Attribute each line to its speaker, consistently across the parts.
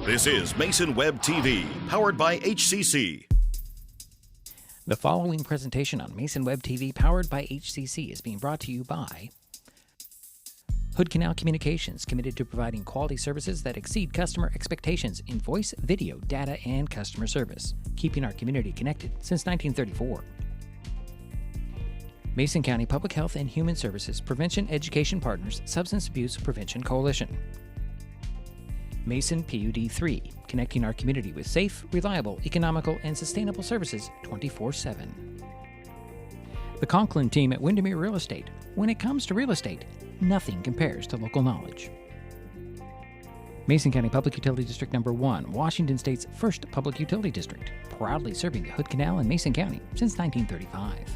Speaker 1: This is Mason Web TV, powered by HCC.
Speaker 2: The following presentation on Mason Web TV, powered by HCC, is being brought to you by Hood Canal Communications, committed to providing quality services that exceed customer expectations in voice, video, data, and customer service, keeping our community connected since 1934. Mason County Public Health and Human Services Prevention Education Partners Substance Abuse Prevention Coalition. Mason PUD 3, connecting our community with safe, reliable, economical, and sustainable services 24/7. The Conklin team at Windermere Real Estate. When it comes to real estate, nothing compares to local knowledge. Mason County Public Utility District Number 1, Washington State's first public utility district, proudly serving the Hood Canal in Mason County since 1935.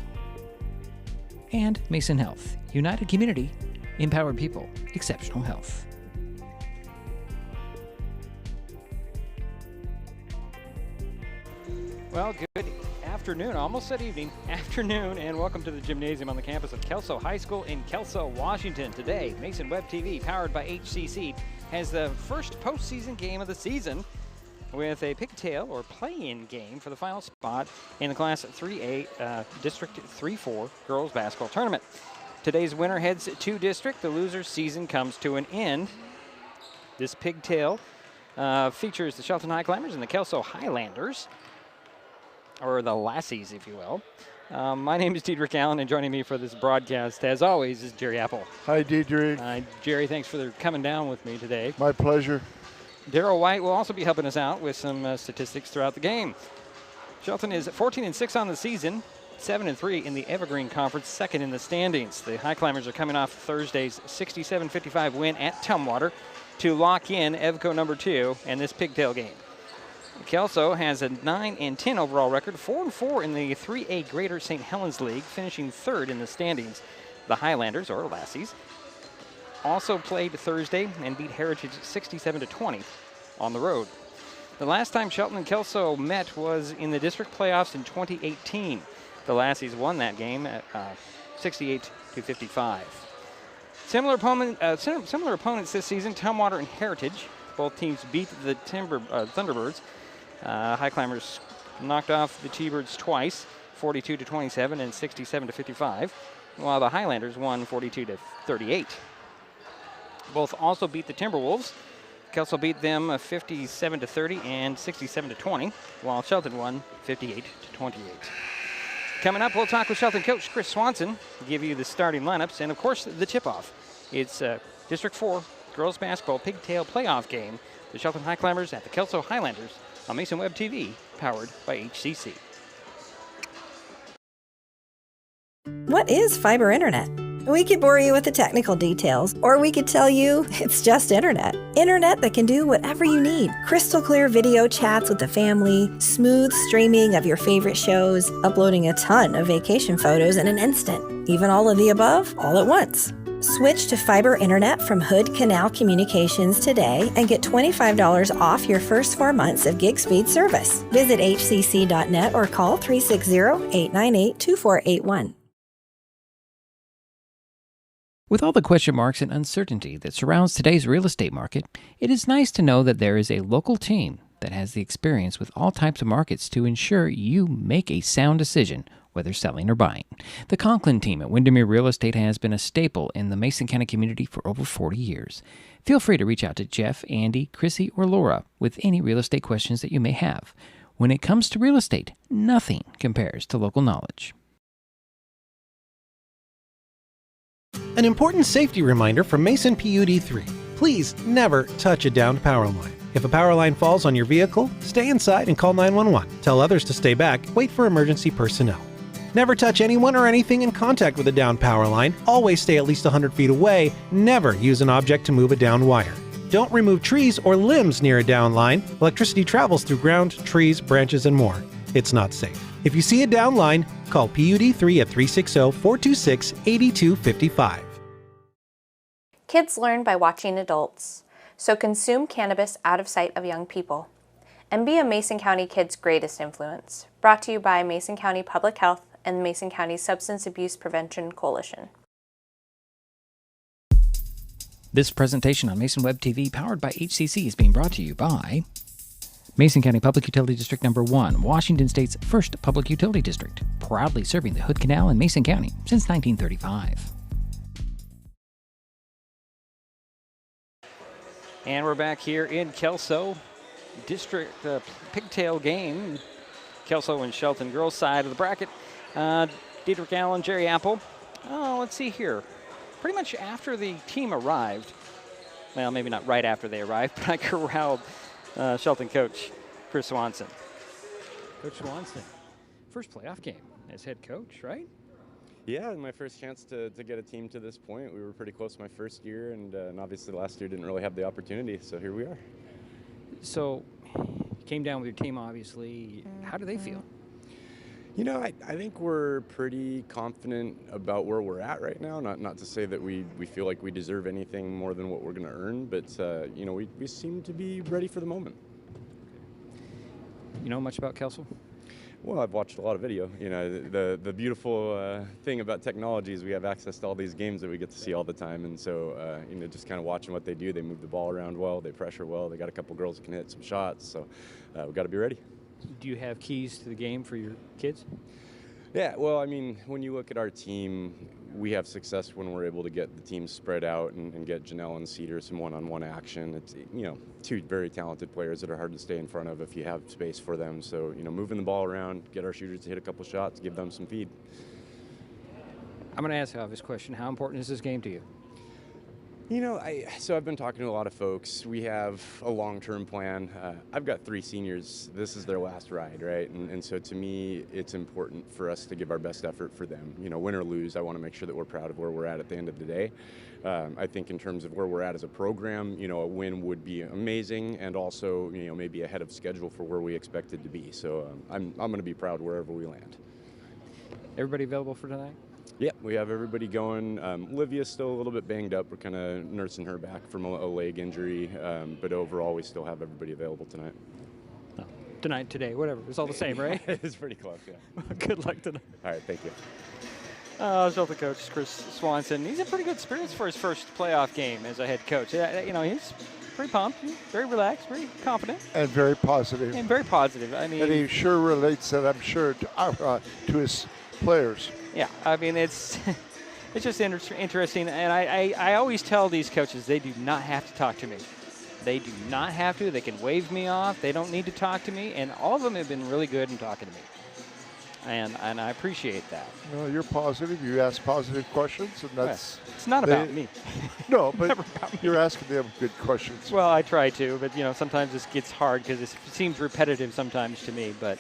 Speaker 2: And Mason Health, united community, empowered people, exceptional health. Well, good afternoon, almost said evening, afternoon, and welcome to the gymnasium on the campus of Kelso High School in Kelso, Washington. Today, Mason Web TV, powered by HCC, has the first postseason game of the season with a Pigtail or play-in game for the final spot in the Class 3A District 3-4 girls basketball tournament. Today's winner heads to district. The loser's season comes to an end. This Pigtail features the Shelton Highclimbers and the Kelso Highlanders, or the Lassies, if you will. My name is Diedrich Allen, and joining me for this broadcast, as always, is Jerry Apple.
Speaker 3: Hi, Diedrich.
Speaker 2: Jerry, thanks for coming down with me today.
Speaker 3: My pleasure.
Speaker 2: Daryl White will also be helping us out with some statistics throughout the game. Shelton is 14-6 on the season, 7-3 in the Evergreen Conference, second in the standings. The Highclimbers are coming off Thursday's 67-55 win at Tumwater to lock in EVCO number 2 and this Pigtail game. Kelso has a 9-10 overall record, 4-4 in the 3A Greater St. Helens League, finishing third in the standings. The Highlanders, or Lassies, also played Thursday and beat Heritage 67-20 on the road. The last time Shelton and Kelso met was in the district playoffs in 2018. The Lassies won that game at 68-55. Similar opponents this season, Tumwater and Heritage. Both teams beat the Thunderbirds. Highclimbers knocked off the T-Birds twice, 42-27 and 67-55, while the Highlanders won 42-38. Both also beat the Timberwolves. Kelso beat them 57-30 and 67-20, while Shelton won 58-28. Coming up, we'll talk with Shelton coach Chris Swanson, give you the starting lineups, and of course the tip-off. It's District 4 girls basketball Pigtail playoff game. The Shelton Highclimbers at the Kelso Highlanders on Mason Web TV, powered by HCC.
Speaker 4: What is fiber internet? We could bore you with the technical details, or we could tell you it's just internet. Internet that can do whatever you need. Crystal clear video chats with the family, smooth streaming of your favorite shows, uploading a ton of vacation photos in an instant. Even all of the above, all at once. Switch to fiber internet from Hood Canal Communications today and get $25 off your first 4 months of gig speed service. Visit hcc.net or call 360-898-2481.
Speaker 2: With all the question marks and uncertainty that surrounds today's real estate market, it is nice to know that there is a local team that has the experience with all types of markets to ensure you make a sound decision, whether selling or buying. The Conklin team at Windermere Real Estate has been a staple in the Mason County community for over 40 years. Feel free to reach out to Jeff, Andy, Chrissy, or Laura with any real estate questions that you may have. When it comes to real estate, nothing compares to local knowledge.
Speaker 5: An important safety reminder from Mason PUD 3. Please never touch a downed power line. If a power line falls on your vehicle, stay inside and call 911. Tell others to stay back, wait for emergency personnel. Never touch anyone or anything in contact with a downed power line. Always stay at least 100 feet away. Never use an object to move a downed wire. Don't remove trees or limbs near a downed line. Electricity travels through ground, trees, branches, and more. It's not safe. If you see a downed line, call PUD 3 at 360-426-8255.
Speaker 6: Kids learn by watching adults, so consume cannabis out of sight of young people. And be a Mason County kid's greatest influence. Brought to you by Mason County Public Health and Mason County Substance Abuse Prevention Coalition.
Speaker 2: This presentation on Mason Web TV, powered by HCC, is being brought to you by Mason County Public Utility District Number 1, Washington State's first public utility district, proudly serving the Hood Canal in Mason County since 1935. And we're back here in Kelso, district Pigtail game. Kelso and Shelton girls side of the bracket. Diedrich Allen, Jerry Apple. Oh, let's see here. Pretty much after the team arrived, well, maybe not right after they arrived, but I corralled Shelton coach Chris Swanson. Coach Swanson, first playoff game as head coach, right?
Speaker 3: Yeah, my first chance to get a team to this point. We were pretty close my first year, and obviously last year didn't really have the opportunity, so here we are. So,
Speaker 2: you came down with your team, obviously. How do they feel?
Speaker 3: You know, I think we're pretty confident about where we're at right now. Not to say that we feel like we deserve anything more than what we're going to earn, but, you know, we seem to be ready for the moment.
Speaker 2: You know much about Kelso?
Speaker 3: Well, I've watched a lot of video. You know, the beautiful thing about technology is we have access to all these games that we get to see all the time, and so, you know, just kind of watching what they do. They move the ball around well, they pressure well, they got a couple girls that can hit some shots, so we've got to be ready.
Speaker 2: Do you have keys to the game for your kids?
Speaker 3: Yeah, well, I mean, when you look at our team, we have success when we're able to get the team spread out and get Janelle and Cedar some one-on-one action. It's, you know, two very talented players that are hard to stay in front of if you have space for them. So, you know, moving the ball around, get our shooters to hit a couple shots, give them some feed.
Speaker 2: I'm going to ask an obvious question. How important is this game to you?
Speaker 3: You know, so I've been talking to a lot of folks. We have a long-term plan. I've got 3 seniors. This is their last ride, right? And so to me, it's important for us to give our best effort for them. You know, win or lose, I want to make sure that we're proud of where we're at the end of the day. I think in terms of where we're at as a program, you know, a win would be amazing, and also, you know, maybe ahead of schedule for where we expected to be. So I'm going to be proud wherever we land.
Speaker 2: Everybody available for tonight?
Speaker 3: Yeah, we have everybody going. Livia's still a little bit banged up. We're kind of nursing her back from a leg injury, but overall we still have everybody available tonight.
Speaker 2: Oh, tonight, today, whatever. It's all the same, right?
Speaker 3: It's pretty close, yeah.
Speaker 2: Good luck tonight.
Speaker 3: All right, thank you.
Speaker 2: Shelton coach Chris Swanson. He's in pretty good spirits for his first playoff game as a head coach. You know, he's pretty pumped, very relaxed, very confident.
Speaker 7: And very positive.
Speaker 2: And very positive. I mean,
Speaker 7: and he sure relates that, I'm sure, to his players.
Speaker 2: Yeah, I mean, it's just interesting, and I always tell these coaches they do not have to talk to me. They do not have to. They can wave me off. They don't need to talk to me, and all of them have been really good in talking to me, and I appreciate that.
Speaker 7: No, you're positive. You ask positive questions, and that's...
Speaker 2: Well, it's not about me.
Speaker 7: No, but you're asking them good questions.
Speaker 2: Well, I try to, but, you know, sometimes this gets hard because it seems repetitive sometimes to me, but...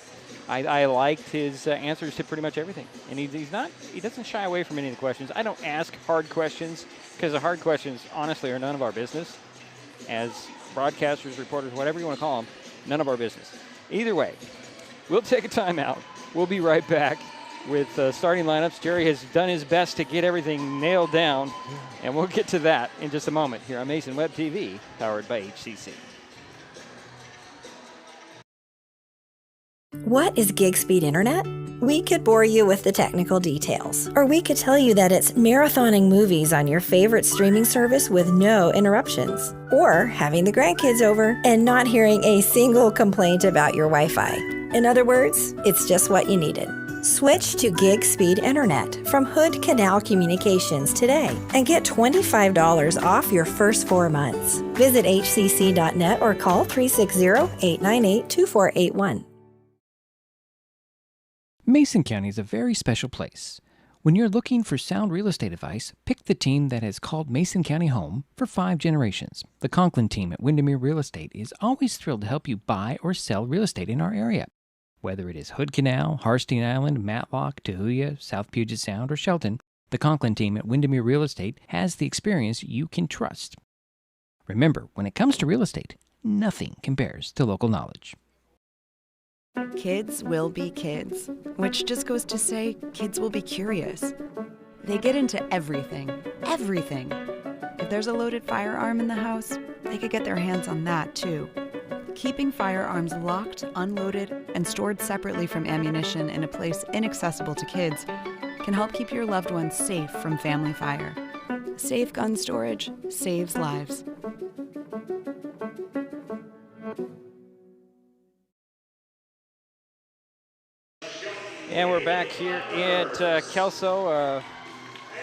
Speaker 2: I liked his answers to pretty much everything, and he doesn't shy away from any of the questions. I don't ask hard questions because the hard questions, honestly, are none of our business. As broadcasters, reporters, whatever you want to call them, none of our business. Either way, we'll take a timeout. We'll be right back with starting lineups. Jerry has done his best to get everything nailed down, and we'll get to that in just a moment here on Mason Web TV, powered by HCC.
Speaker 4: What is gig speed internet? We could bore you with the technical details, or we could tell you that it's marathoning movies on your favorite streaming service with no interruptions, or having the grandkids over and not hearing a single complaint about your Wi-Fi. In other words, it's just what you needed. Switch to gig speed internet from Hood Canal Communications today and get $25 off your first 4 months. Visit hcc.net or call 360-898-2481.
Speaker 2: Mason County is a very special place. When you're looking for sound real estate advice, pick the team that has called Mason County home for 5 generations. The Conklin team at Windermere Real Estate is always thrilled to help you buy or sell real estate in our area. Whether it is Hood Canal, Harstein Island, Matlock, Tahuya, South Puget Sound, or Shelton, the Conklin team at Windermere Real Estate has the experience you can trust. Remember, when it comes to real estate, nothing compares to local knowledge.
Speaker 8: Kids will be kids, which just goes to say kids will be curious. They get into everything. If there's a loaded firearm in the house, they could get their hands on that too. Keeping firearms locked, unloaded, and stored separately from ammunition in a place inaccessible to kids can help keep your loved ones safe from family fire. Safe gun storage saves lives.
Speaker 2: And we're back here at Kelso.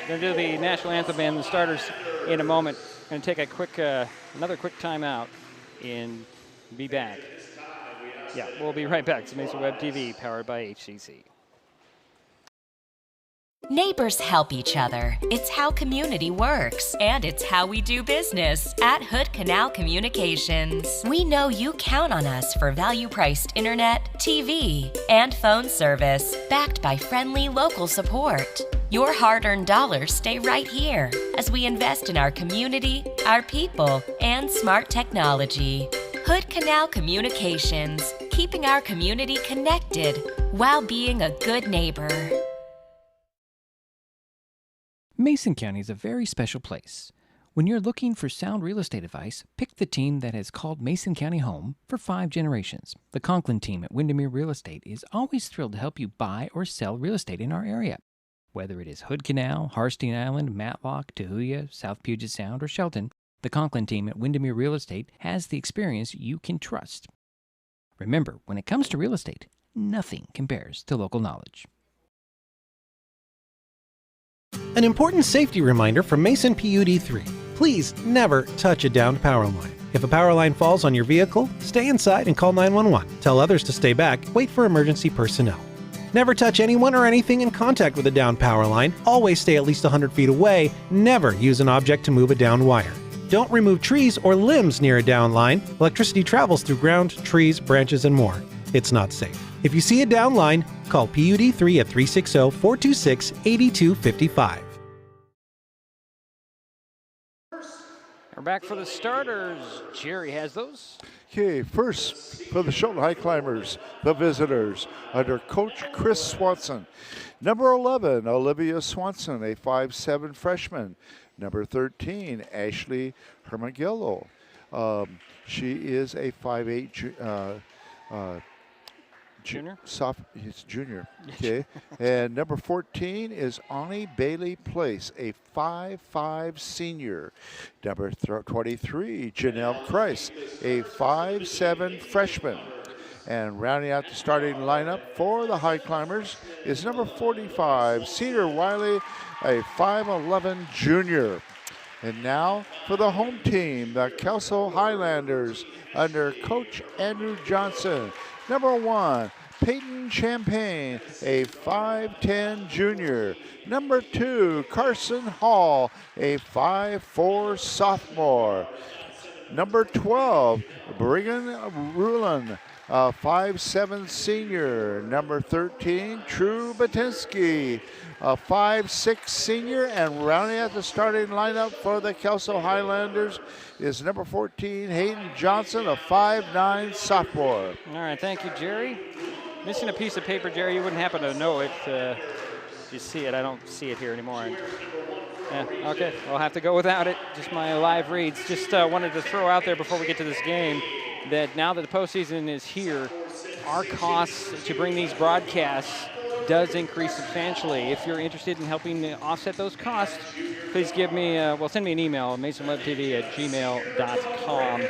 Speaker 2: Going to do the national anthem and the starters in a moment. Going to take a quick, another quick timeout and be back. Yeah, we'll be right back. It's Mesa Web TV, powered by HCC.
Speaker 9: Neighbors help each other. It's how community works, and it's how we do business at Hood Canal Communications. We know you count on us for value-priced internet, TV, and phone service, backed by friendly local support. Your hard-earned dollars stay right here as we invest in our community, our people, and smart technology. Hood Canal Communications, keeping our community connected while being a good neighbor.
Speaker 10: Mason County is a very special place. When you're looking for sound real estate advice, pick the team that has called Mason County home for 5 generations. The Conklin team at Windermere Real Estate is always thrilled to help you buy or sell real estate in our area. Whether it is Hood Canal, Harstein Island, Matlock, Tahuya, South Puget Sound, or Shelton, the Conklin team at Windermere Real Estate has the experience you can trust. Remember, when it comes to real estate, nothing compares to local knowledge.
Speaker 5: An important safety reminder from Mason PUD 3. Please never touch a downed power line. If a power line falls on your vehicle, stay inside and call 911. Tell others to stay back. Wait for emergency personnel. Never touch anyone or anything in contact with a downed power line. Always stay at least 100 feet away. Never use an object to move a downed wire. Don't remove trees or limbs near a downed line. Electricity travels through ground, trees, branches, and more. It's not safe. If you see a downed line, call PUD 3 at 360-426-8255.
Speaker 2: We're back for the starters. Jerry has those.
Speaker 7: Okay, first for the Shelton Highclimbers, the visitors, under Coach Chris Swanson. Number 11, Olivia Swanson, a 5'7" freshman. Number 13, Ashley Hermagillo. She is a 5'8"
Speaker 2: Junior?
Speaker 7: He's junior, okay. And number 14 is Ani Bailey Place, a 5'5" senior. Number 23, Janelle Kreis, a 5'7" freshman. And rounding out the starting lineup for the Highclimbers is number 45, Cedar Wiley, a 5'11" junior. And now for the home team, the Kelso Highlanders, under Coach Andrew Johnson. Number 1, Peyton Champagne, a 5'10" junior. Number 2, Carson Hall, a 5'4" sophomore. Number 12, Brigham Rulon, a 5'7" senior. Number 13, True Batinsky, a 5'6" senior. And rounding out the starting lineup for the Kelso Highlanders is number 14, Hayden Johnson, a 5'9" sophomore.
Speaker 2: All right, thank you, Jerry. Missing a piece of paper, Jerry. You wouldn't happen to know it. You see it. I don't see it here anymore. Yeah, okay, I'll have to go without it. Just my live reads. Just wanted to throw out there before we get to this game that now that the postseason is here, our costs to bring these broadcasts does increase substantially. If you're interested in helping offset those costs, please give me, send me an email, masonwebtv@gmail.com,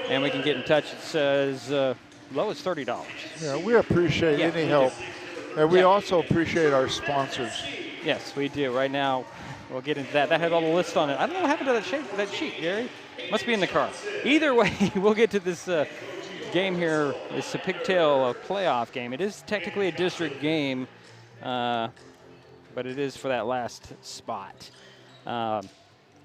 Speaker 2: and we can get in touch. It's as low as $30.
Speaker 7: Yeah, we appreciate any help. And we also appreciate our sponsors.
Speaker 2: Yes, we do. Right now, we'll get into that. That had all the list on it. I don't know what happened to that sheet, Gary. Must be in the car. Either way, we'll get to this game here. It's a Pigtail playoff game. It is technically a district game, but it is for that last spot.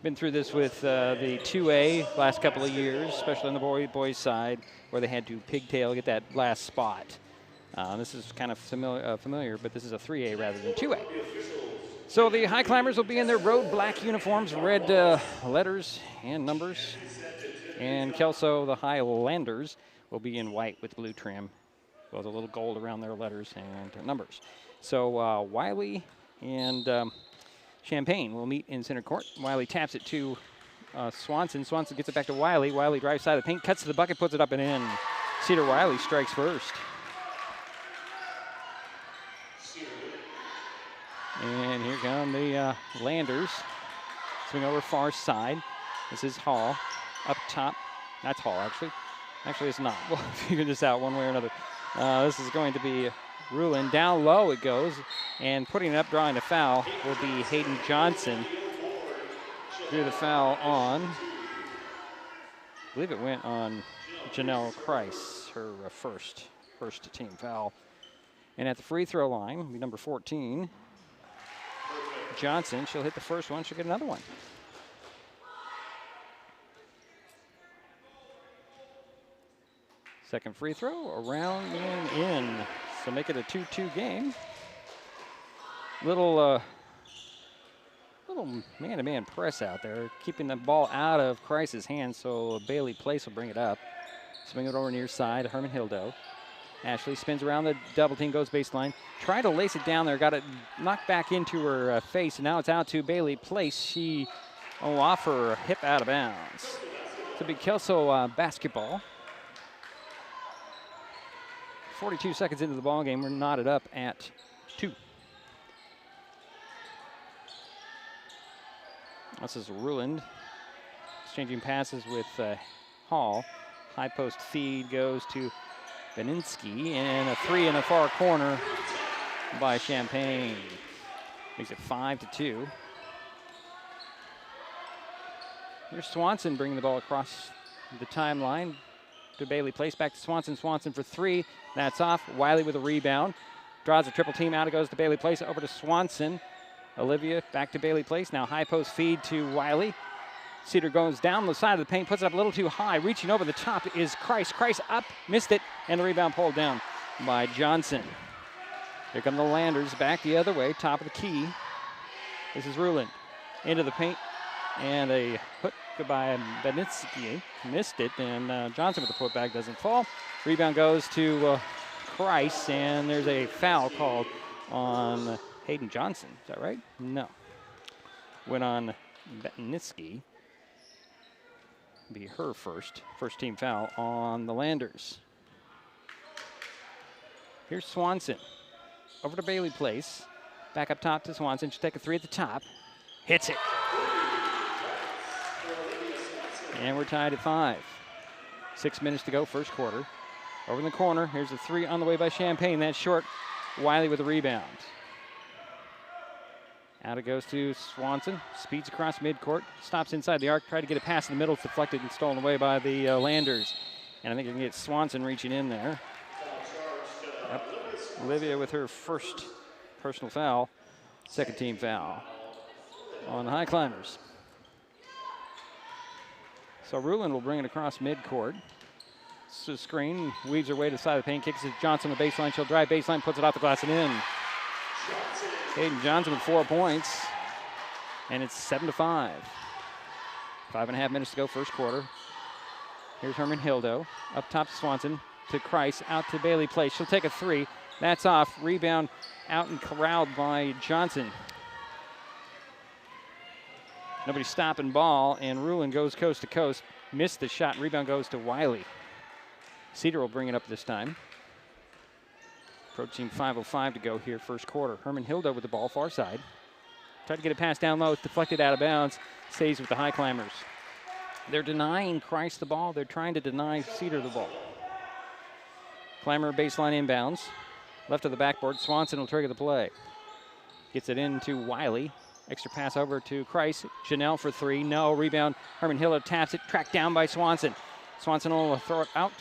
Speaker 2: Been through this with the 2A last couple of years, especially on the boys side, where they had to Pigtail get that last spot. This is kind of familiar, but this is a 3A rather than 2A. So the Highclimbers will be in their road black uniforms, red letters and numbers. And Kelso, the Highlanders, will be in white with blue trim, with a little gold around their letters and numbers. So Wiley and Champagne will meet in center court. Wiley taps it to Swanson. Swanson gets it back to Wiley. Wiley drives side of the paint, cuts to the bucket, puts it up and in. Cedar Wiley strikes first. And here come the Landers. Swing over far side. This is Hall. Up top. That's Hall, actually. Actually, it's not. We'll figure this out one way or another. This is going to be Rulin. Down low it goes. And putting it up, drawing a foul, will be Hayden Johnson. Drew the foul on, I believe it went on Janelle Kreis, her first team foul. And at the free throw line, will be number 14, Johnson. She'll hit the first one. She'll get another one. Second free throw, around and in. So make it a 2-2 game. Little man-to-man press out there, keeping the ball out of Kreis's hands, so Bailey Place will bring it up. Swing it over near side, Herman Hildo. Ashley spins around the double team, goes baseline. Tried to lace it down there, got it knocked back into her face, and now it's out to Bailey Place. She off her hip out of bounds. It'll be Kelso basketball. 42 seconds into the ball game, we're knotted up at 2. This is Ruland exchanging passes with Hall. High post feed goes to Beninsky, and a 3 in the far corner by Champagne. Makes it 5-2. Here's Swanson bringing the ball across the timeline to Bailey Place. Back to Swanson. Swanson for 3. That's off. Wiley with a rebound. Draws a triple team out. It goes to Bailey Place. Over to Swanson. Olivia back to Bailey Place. Now high post feed to Wiley. Cedar goes down the side of the paint, puts it up a little too high. Reaching over the top is Kreis. Kreis up, missed it, and the rebound pulled down by Johnson. Here come the Landers back the other way, top of the key. This is Ruland. Into the paint, and a hook by Benitsky. Missed it, and Johnson with the putback doesn't fall. Rebound goes to Kreis, and there's a foul called on Hayden Johnson. Is that right? No. Went on Benitsky. Be her first team foul on the Landers. Here's Swanson. Over to Bailey Place. Back up top to Swanson. She'll take a 3 at the top. Hits it. And we're tied at 5. 6 minutes to go, first quarter. Over in the corner, here's a 3 on the way by Champagne. That's short. Wiley with a rebound. Out it goes to Swanson. Speeds across midcourt. Stops inside the arc. Tried to get a pass in the middle. It's deflected and stolen away by the Landers. And I think you can get Swanson reaching in there. Yep. Olivia with her first personal foul. Second team foul on the Highclimbers. So Ruland will bring it across midcourt. It's a screen. Weaves her way to the side of the paint. Kicks it to Johnson on the baseline. She'll drive baseline. Puts it off the glass and in. Hayden Johnson with 4 points, and it's 7-5. 5.5 minutes to go, first quarter. Here's Herman Hildo, up top to Swanson, to Kreis, out to Bailey Place. She'll take a 3. That's off. Rebound out and corralled by Johnson. Nobody stopping ball, and Ruland goes coast to coast. Missed the shot. Rebound goes to Wiley. Cedar will bring it up this time. Approaching 5:05 to go here, first quarter. Herman Hildo with the ball, far side. Tried to get a pass down low. It's deflected out of bounds. Stays with the Highclimbers. They're denying Kreis the ball. They're trying to deny Cedar the ball. Climber baseline inbounds. Left of the backboard. Swanson will trigger the play. Gets it into Wiley. Extra pass over to Kreis. Janelle for 3. No. Rebound. Herman Hildo taps it. Tracked down by Swanson. Swanson will throw it out.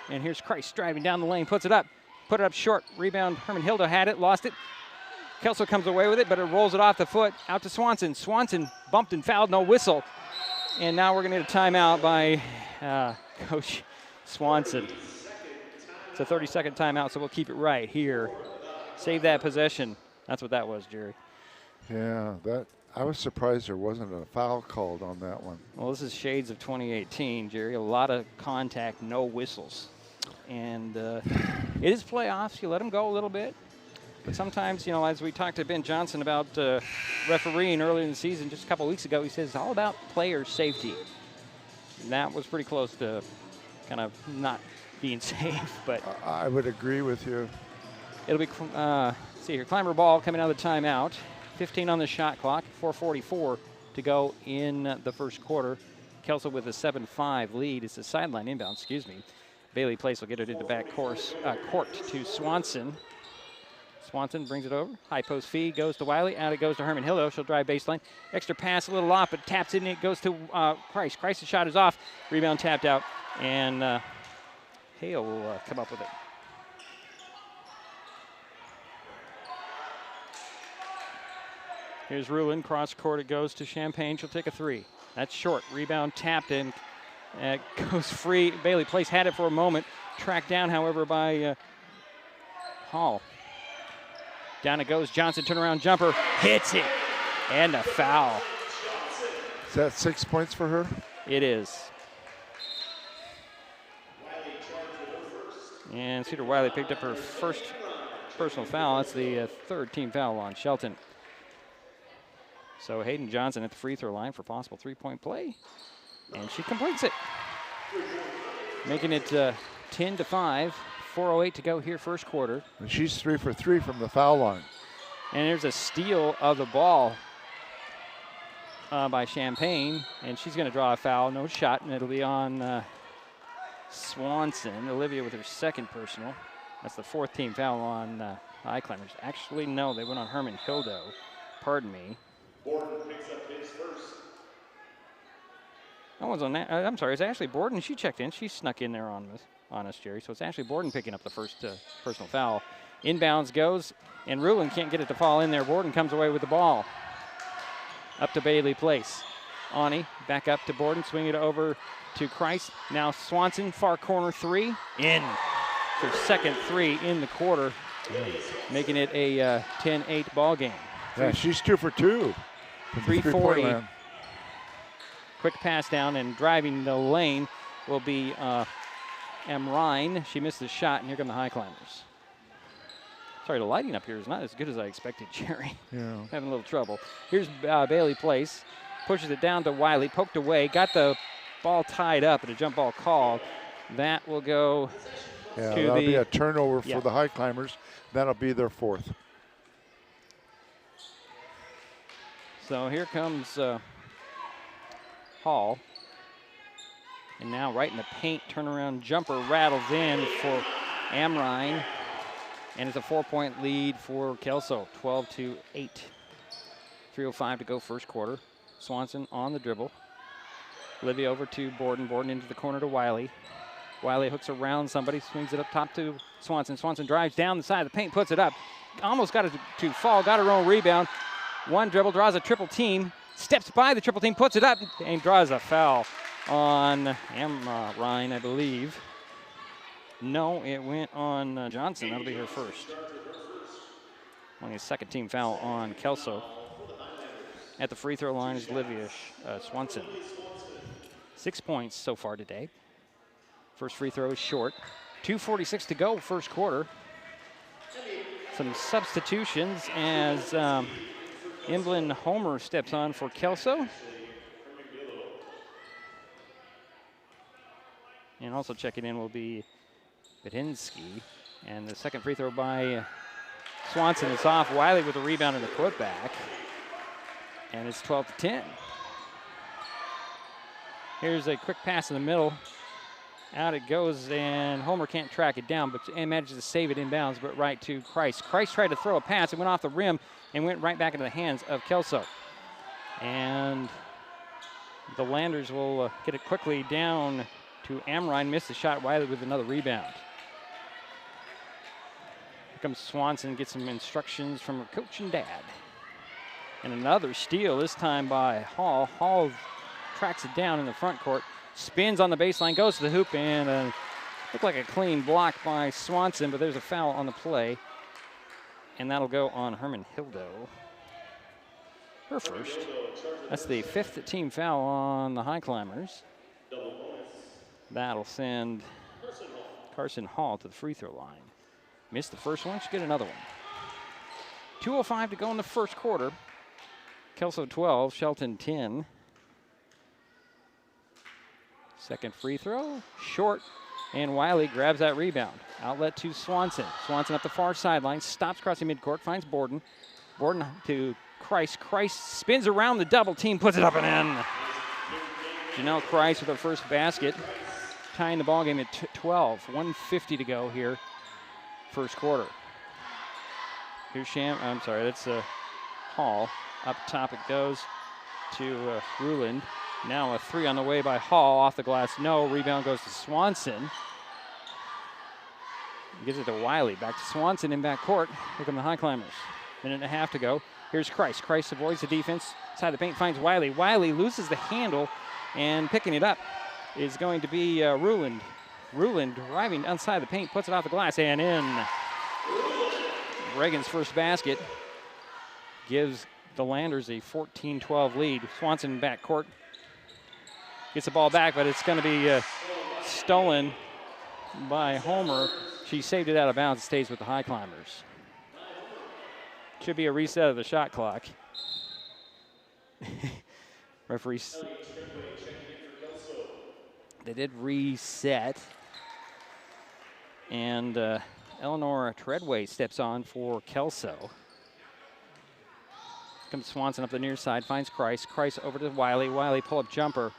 Speaker 2: And here's Kreis driving down the lane. Puts it up. Put it up short. Rebound. Herman Hildo had it. Lost it. Kelso comes away with it, but it rolls it off the foot. Out to Swanson. Swanson bumped and fouled. No whistle. And now we're going to need a timeout by Coach Swanson. It's a 30-second timeout, so we'll keep it right here. Save that possession. That's what that was, Jerry.
Speaker 7: Yeah, I was surprised there wasn't a foul called on that one.
Speaker 2: Well, this is shades of 2018, Jerry. A lot of contact, no whistles. And it is playoffs. You let them go a little bit. But sometimes, you know, as we talked to Ben Johnson about refereeing earlier in the season, just a couple weeks ago, he says it's all about player safety. And that was pretty close to kind of not being safe. But
Speaker 7: I would agree with you.
Speaker 2: It'll be, see here, Climber ball coming out of the timeout. 15 on the shot clock, 4:44 to go in the first quarter. Kelso with a 7-5 lead. It's a sideline inbound, excuse me. Bailey Place will get it into back court to Swanson. Swanson brings it over. High post feed goes to Wiley. Out it goes to Herman Hildo. She'll drive baseline. Extra pass, a little off, but taps in. It goes to Christ. Christ's shot is off. Rebound tapped out. And Hale will come up with it. Here's Ruin. Cross court it goes to Champagne. She'll take a three. That's short. Rebound tapped in. Goes free. Bailey Place had it for a moment. Tracked down, however, by Hall. Down it goes. Johnson turnaround jumper. Hits it. And a foul.
Speaker 7: Is that 6 points for her?
Speaker 2: It is. And Cedar Wiley picked up her first personal foul. That's the third team foul on Shelton. So Hayden Johnson at the free throw line for possible three-point play. And she completes it. Making it 10-5. 4:08 to go here first quarter.
Speaker 7: And she's 3 for 3 from the foul line.
Speaker 2: And there's a steal of the ball by Champagne. And she's going to draw a foul. No shot. And it'll be on Swanson. Olivia with her second personal. That's the fourth team foul on Highclimbers. Actually, no. They went on Herman Hildo. Pardon me.
Speaker 1: Borden picks up his first.
Speaker 2: That one's on that. I'm sorry. It's Ashley Borden. She checked in. She snuck in there on us, Jerry. So it's Ashley Borden picking up the first personal foul. Inbounds goes, and Rulin can't get it to fall in there. Borden comes away with the ball. Up to Bailey Place. Ani back up to Borden. Swing it over to Christ. Now Swanson, far corner three. In. Her second three in the quarter. Making it a 10-8 ball game.
Speaker 7: Yeah, she's 2 for 2.
Speaker 2: 3:40. Quick pass down and driving the lane will be M. Ryan. She missed the shot, and here come the Highclimbers. Sorry, the lighting up here is not as good as I expected, Jerry.
Speaker 7: Yeah.
Speaker 2: Having a little trouble. Here's Bailey Place. Pushes it down to Wiley. Poked away. Got the ball tied up and a jump ball called. That will go to
Speaker 7: that'll be a turnover for the Highclimbers. That'll be their fourth.
Speaker 2: So here comes Hall. And now right in the paint, turnaround jumper rattles in for Amrine. And it's a 4-point lead for Kelso, 12-8. 3:05 to go first quarter. Swanson on the dribble. Olivia over to Borden. Borden into the corner to Wiley. Wiley hooks around somebody, swings it up top to Swanson. Swanson drives down the side of the paint, puts it up. Almost got it to fall, got her own rebound. One dribble, draws a triple team, steps by the triple team, puts it up, and draws a foul on Ryan, I believe. No, it went on Johnson. That'll be her first. Only a second team foul on Kelso. At the free throw line is Olivia Swanson. 6 points so far today. First free throw is short. 2:46 to go first quarter. Some substitutions as Emblin Homer steps on for Kelso. And also checking in will be Bedinsky. And the second free throw by Swanson is off. Wiley with a rebound and a putback. And it's 12-10. Here's a quick pass in the middle. Out it goes, and Homer can't track it down, but manages to save it inbounds, but right to Christ. Christ tried to throw a pass. It went off the rim and went right back into the hands of Kelso. And the Landers will get it quickly down to Amrine. Missed the shot. Wiley with another rebound. Here comes Swanson, gets some instructions from her coach and dad. And another steal, this time by Hall. Hall tracks it down in the front court. Spins on the baseline, goes to the hoop, and looked like a clean block by Swanson, but there's a foul on the play. And that'll go on Herman Hildo. Her first. That's the fifth team foul on the Highclimbers. That'll send Carson Hall to the free throw line. Missed the first one, should get another one. 2:05 to go in the first quarter. Kelso 12, Shelton 10. Second free throw, short, and Wiley grabs that rebound. Outlet to Swanson. Swanson up the far sideline, stops crossing midcourt, finds Borden. Borden to Christ. Christ spins around the double team, puts it up and in. Janelle Christ with her first basket, tying the ball game at 12. 1:50 to go here, first quarter. Here's that's Hall. Up top it goes to Ruland. Now a three on the way by Hall, off the glass, no. Rebound goes to Swanson. Gives it to Wiley, back to Swanson in backcourt. Here come the Highclimbers. Minute and a half to go. Here's Christ. Christ avoids the defense. Inside the paint finds Wiley. Wiley loses the handle, and picking it up is going to be Ruland. Ruland driving outside the paint, puts it off the glass and in. Reagan's first basket gives the Landers a 14-12 lead. Swanson backcourt. Gets the ball back, but it's going to be stolen by Homer. She saved it out of bounds. Stays with the Highclimbers. Should be a reset of the shot clock. Referees. They did reset. And Eleanor Treadway steps on for Kelso. Comes Swanson up the near side, finds Christ. Christ over to Wiley. Wiley pull-up jumper.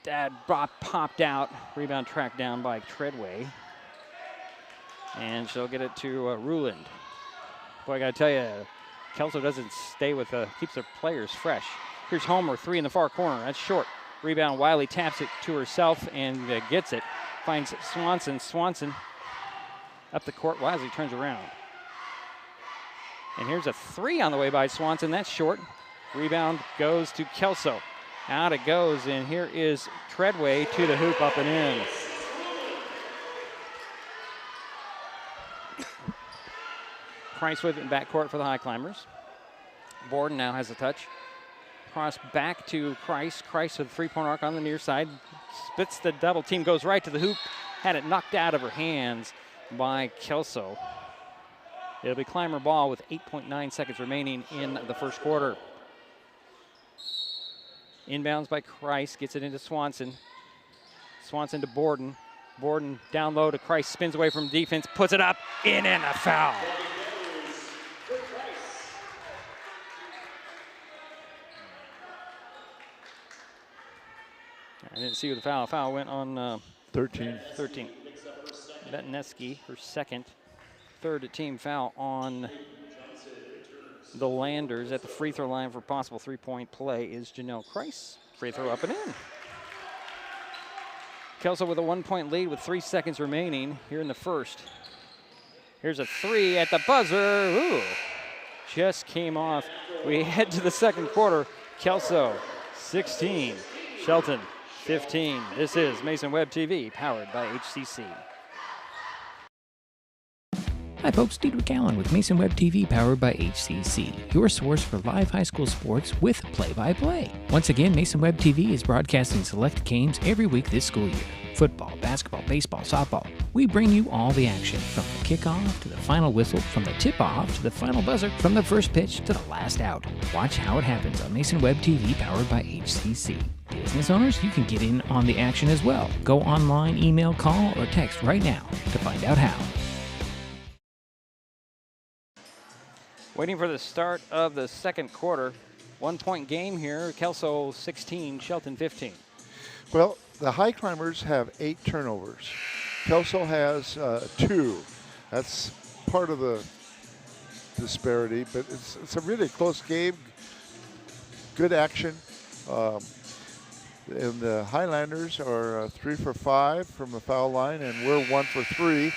Speaker 2: Dad popped out. Rebound tracked down by Treadway. And she'll get it to Ruland. Boy, I got to tell you, Kelso doesn't stay with, keeps their players fresh. Here's Homer, three in the far corner. That's short. Rebound, Wiley taps it to herself and gets it. Finds Swanson. Swanson up the court. Wisely turns around. And here's a three on the way by Swanson. That's short. Rebound goes to Kelso. Out it goes, and here is Treadway to the hoop, up and in. Price with it in backcourt for the Highclimbers. Borden now has a touch. Cross back to Christ. Christ with a three-point arc on the near side. Splits the double team, goes right to the hoop. Had it knocked out of her hands by Kelso. It'll be Climber ball with 8.9 seconds remaining in the first quarter. Inbounds by Christ, gets it into Swanson. Swanson to Borden. Borden down low to Christ, spins away from defense, puts it up, in and a foul. I didn't see who the foul. Foul went on
Speaker 7: 13.
Speaker 2: Betneski, her second. Third team foul on the Landers. At the free throw line for possible three-point play is Janelle Christ. Free throw up and in. Kelso with a 1-point lead with 3 seconds remaining here in the first. Here's a three at the buzzer. Ooh, just came off. We head to the second quarter. Kelso, 16. Shelton, 15. This is Mason Web TV, powered by HCC.
Speaker 10: Hi folks, Diedrich Allen with Mason Web TV powered by HCC, your source for live high school sports with play-by-play. Once again, Mason Web TV is broadcasting select games every week this school year. Football, basketball, baseball, softball. We bring you all the action, from the kickoff to the final whistle, from the tip-off to the final buzzer, from the first pitch to the last out. Watch how it happens on Mason Web TV powered by HCC. Business owners, you can get in on the action as well. Go online, email, call, or text right now to find out how.
Speaker 2: Waiting for the start of the second quarter. 1-point game here. Kelso 16, Shelton 15.
Speaker 7: Well, the Highclimbers have 8 turnovers. Kelso has 2. That's part of the disparity, but it's a really close game. Good action. And the Highlanders are 3 for 5 from the foul line, and we're 1 for 3.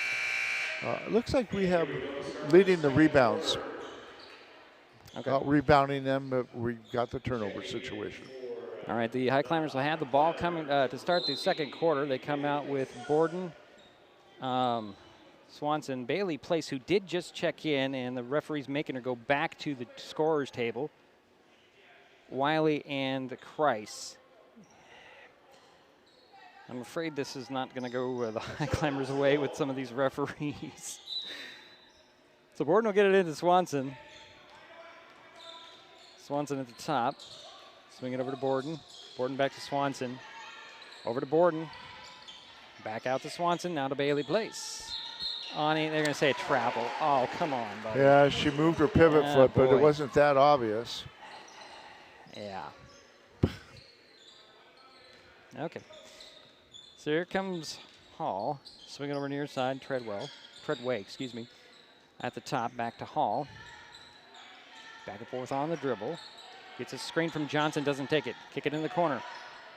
Speaker 7: It looks like we have leading the rebounds.
Speaker 2: Okay.
Speaker 7: Not rebounding them, but we got the turnover situation.
Speaker 2: All right, the Highclimbers will have the ball coming to start the second quarter. They come out with Borden, Swanson, Bailey Place, who did just check in, and the referee's making her go back to the scorer's table. Wiley and Christ. I'm afraid this is not going to go the Highclimbers away with some of these referees. So Borden will get it into Swanson. Swanson at the top. Swing it over to Borden. Borden back to Swanson. Over to Borden. Back out to Swanson. Now to Bailey Place. They're going to say a travel. Oh, come on, buddy.
Speaker 7: Yeah, she moved her pivot foot, but it wasn't that obvious.
Speaker 2: Yeah. Okay. So here comes Hall, swinging over near side, Treadway, excuse me. At the top, back to Hall. Back and forth on the dribble. Gets a screen from Johnson, doesn't take it. Kick it in the corner.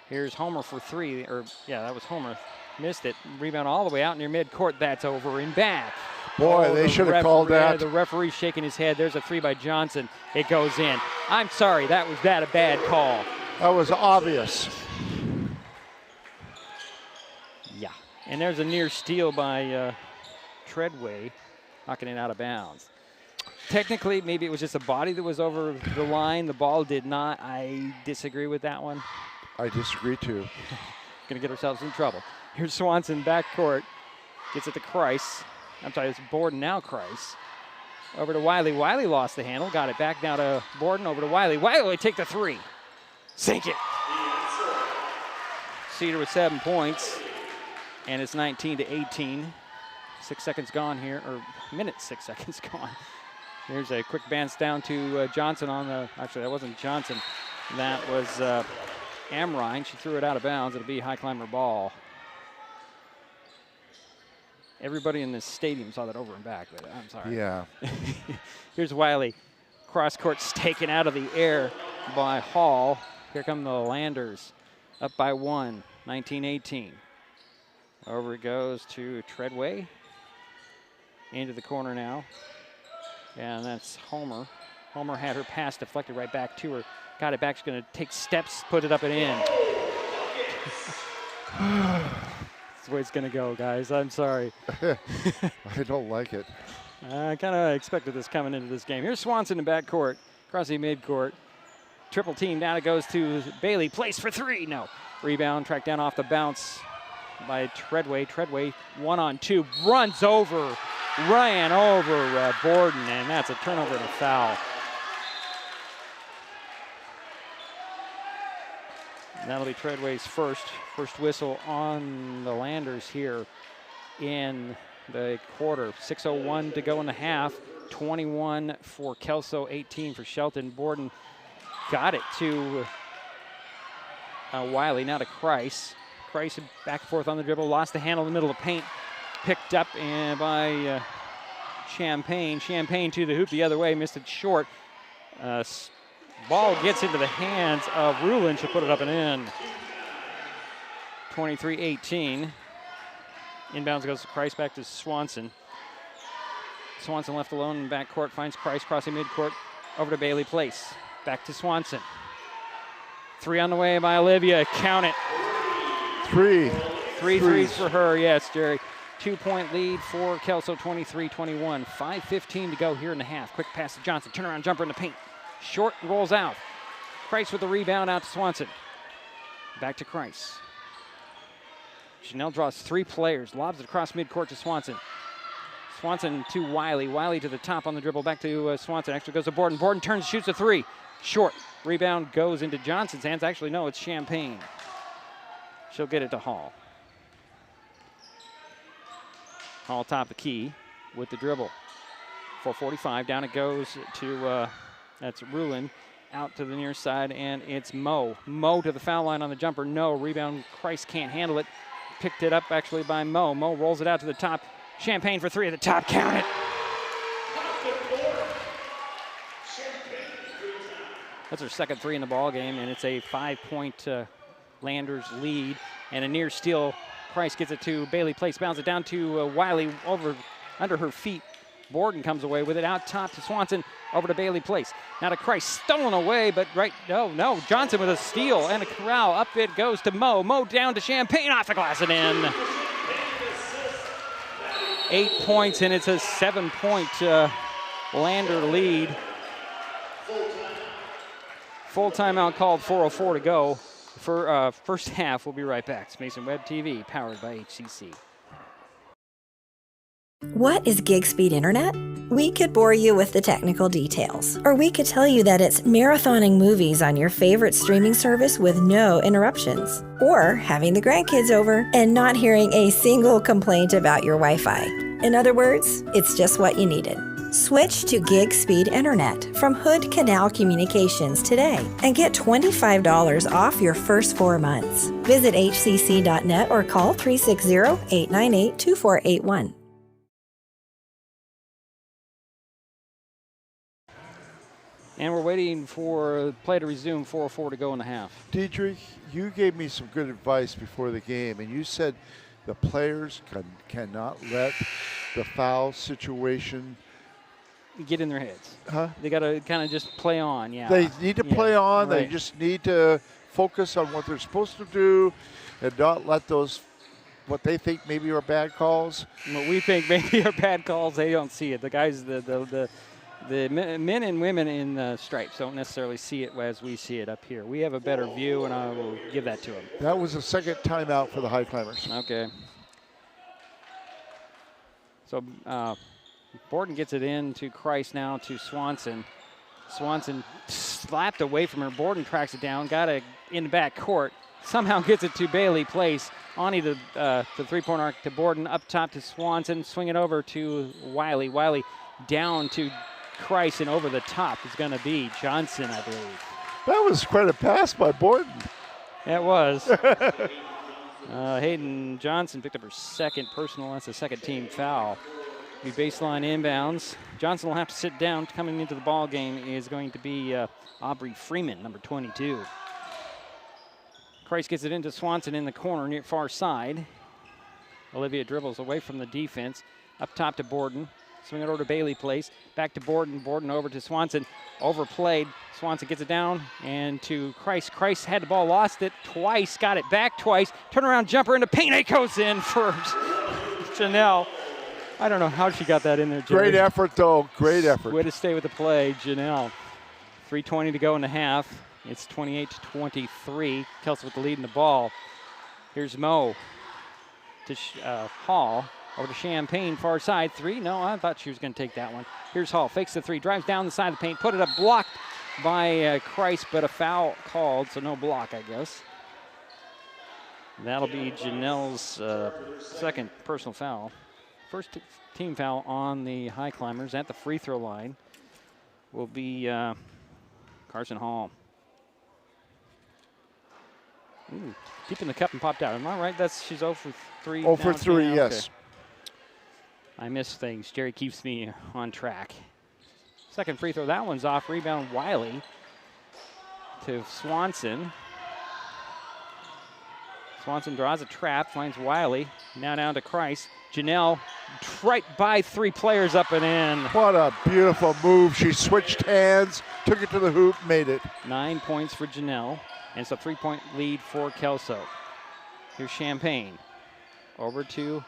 Speaker 2: Here's Homer for three, that was Homer. Missed it. Rebound all the way out near midcourt. That's over and back.
Speaker 7: Boy, they should have called that.
Speaker 2: The referee's shaking his head. There's a three by Johnson. It goes in. I'm sorry, that was a bad call.
Speaker 7: That was obvious.
Speaker 2: Yeah. And there's a near steal by Treadway, knocking it out of bounds. Technically, maybe it was just a body that was over the line. The ball did not. I disagree with that one.
Speaker 7: I disagree, too.
Speaker 2: Going to get ourselves in trouble. Here's Swanson, backcourt. Gets it to Christ. I'm sorry, it's Borden, now Christ. Over to Wiley. Wiley lost the handle. Got it back now to Borden. Over to Wiley. Wiley take the three. Sink it. Cedar with 7 points. And it's 19-18. 6 seconds gone here, or minute 6 seconds gone. Here's a quick bounce down to Johnson on the, actually that wasn't Johnson. That was Amrine. She threw it out of bounds. It'll be Highclimber ball. Everybody in this stadium saw that over and back, but I'm sorry.
Speaker 7: Yeah.
Speaker 2: Here's Wiley. Cross court's taken out of the air by Hall. Here come the Landers. Up by 1, 19-18. Over it goes to Treadway. Into the corner now. And that's Homer. Homer had her pass deflected right back to her. Got it back. She's going to take steps, put it up and in. That's the way it's going to go, guys. I'm sorry.
Speaker 7: I don't like it.
Speaker 2: I kind of expected this coming into this game. Here's Swanson in backcourt. Crossing midcourt. Triple team. Down it goes to Bailey. Place for three. No. Rebound. Tracked down off the bounce by Treadway. Treadway 1-on-2. Ran over Borden, and that's a turnover and a foul. And that'll be Treadway's first whistle on the Landers here in the quarter. 6:01 to go in the half. 21 for Kelso, 18 for Shelton. Borden got it to Wiley, now to Christ. Christ back and forth on the dribble, lost the handle in the middle of the paint. Picked up by Champagne. Champagne to the hoop the other way, missed it short. Ball gets into the hands of Rulin. She'll put it up and in. 23-18. Inbounds goes to Christ, back to Swanson. Swanson left alone in backcourt, finds Christ crossing midcourt, over to Bailey Place. Back to Swanson. Three on the way by Olivia. Count it.
Speaker 7: Three
Speaker 2: threes for her, yes, Jerry. 2-point lead for Kelso, 23-21. 5:15 to go here in the half. Quick pass to Johnson. Turnaround jumper in the paint. Short, rolls out. Christ with the rebound out to Swanson. Back to Christ. Chanel draws three players. Lobs it across midcourt to Swanson. Swanson to Wiley. Wiley to the top on the dribble. Back to Swanson. Actually goes to Borden. Borden turns, shoots a three. Short. Rebound goes into Johnson's hands. Actually, no, it's Champagne. She'll get it to Hall. Hall top the key with the dribble. 4:45, down it goes to, that's Rulin, out to the near side, and it's Mo. Mo to the foul line on the jumper, no. Rebound, Christ can't handle it. Picked it up actually by Mo. Mo rolls it out to the top. Champagne for three at the top, count it. That's her second three in the ball game, and it's a 5-point Landers lead, and a near steal. Christ gets it to Bailey Place, bounds it down to Wiley over under her feet. Borden comes away with it out top to Swanson, over to Bailey Place. Now to Christ, stolen away, but no. Johnson with a steal and a corral. Up it goes to Mo. Mo down to Champagne, off the glass and in. 8 points, and it's a 7-point Lander lead. Full timeout called, 4:04 to go. For first half, we'll be right back. It's Mason Web TV, powered by HCC.
Speaker 4: What is gig speed internet? We could bore you with the technical details, or we could tell you that it's marathoning movies on your favorite streaming service with no interruptions, or having the grandkids over and not hearing a single complaint about your Wi-Fi. In other words, it's just what you needed. Switch to gig speed internet from Hood Canal Communications today and get $25 off your first 4 months. Visit hcc.net or call 360-898-2481.
Speaker 2: And we're waiting for play to resume, 4:04 to go in the half.
Speaker 7: Diedrich, you gave me some good advice before the game, and you said the players cannot let the foul situation
Speaker 2: get in their heads.
Speaker 7: Huh?
Speaker 2: They got to kind of just play on, yeah.
Speaker 7: They need to play on.
Speaker 2: Right.
Speaker 7: They just need to focus on what they're supposed to do and not let those, what they think maybe are bad calls.
Speaker 2: What we think maybe are bad calls, they don't see it. The guys, the men and women in stripes don't necessarily see it as we see it up here. We have a better view, and I will give that to them.
Speaker 7: That was the second timeout for the Highclimbers.
Speaker 2: Okay. So Borden gets it in to Christ now to Swanson. Swanson slapped away from her. Borden tracks it down, got it in the back court. Somehow gets it to Bailey Place. Ani to the three-point arc to Borden, up top to Swanson. Swing it over to Wiley. Wiley down to Christ, and over the top is going to be Johnson, I believe.
Speaker 7: That was quite a pass by Borden.
Speaker 2: It was. Hayden Johnson picked up her second personal. That's a second team foul. Be baseline inbounds. Johnson will have to sit down. Coming into the ball game is going to be Aubrey Freeman, number 22. Christ gets it into Swanson in the corner near far side. Olivia dribbles away from the defense. Up top to Borden. Swing it over to Bailey Place. Back to Borden. Borden over to Swanson. Overplayed. Swanson gets it down and to Christ. Christ had the ball, lost it twice, got it back twice. Turnaround jumper into paint. It goes in for Janelle. I don't know how she got that in there, Jerry.
Speaker 7: Great effort, though. Great effort.
Speaker 2: Way to stay with the play, Janelle. 3:20 to go in the half. It's 28-23. Kelso with the lead in the ball. Here's Mo to Hall. Over to Champagne, far side. Three. No, I thought she was going to take that one. Here's Hall. Fakes the three. Drives down the side of the paint. Put it up. Blocked by Christ, but a foul called, so no block, I guess. That'll be Janelle's second personal foul. First team foul on the Highclimbers at the free throw line will be Carson Hall. Ooh, deep in the cup and popped out. Am I right? She's 0 for 3.
Speaker 7: 0 for 3, yes.
Speaker 2: Okay. I miss things. Jerry keeps me on track. Second free throw. That one's off. Rebound Wiley to Swanson. Swanson draws a trap, finds Wiley. Now down to Christ. Janelle right by three players up and in.
Speaker 7: What a beautiful move. She switched hands, took it to the hoop, made it.
Speaker 2: 9 points for Janelle. And it's a 3-point lead for Kelso. Here's Champagne. Over to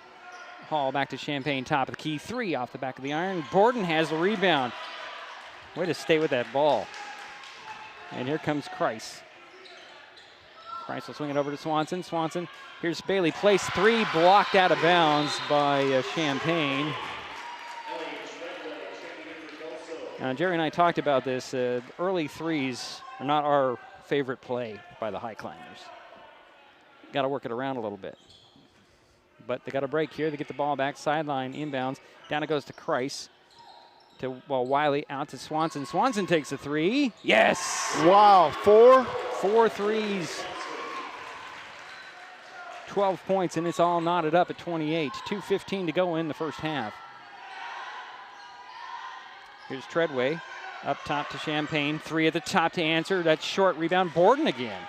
Speaker 2: Hall, back to Champagne, top of the key. Three off the back of the iron. Borden has the rebound. Way to stay with that ball. And here comes Christ. Christ will swing it over to Swanson. Swanson, here's Bailey Place. Three blocked out of bounds by Champagne. Jerry and I talked about this. Early threes are not our favorite play by the Highclimbers. Got to work it around a little bit. But they got a break here. They get the ball back, sideline, inbounds. Down it goes to Christ. Wiley out to Swanson. Swanson takes a three. Yes!
Speaker 7: Wow, 4?
Speaker 2: 4 threes. 12 points, and it's all knotted up at 28. 2:15 to go in the first half. Here's Treadway. Up top to Champagne. Three at the top to answer. That short rebound. Borden again.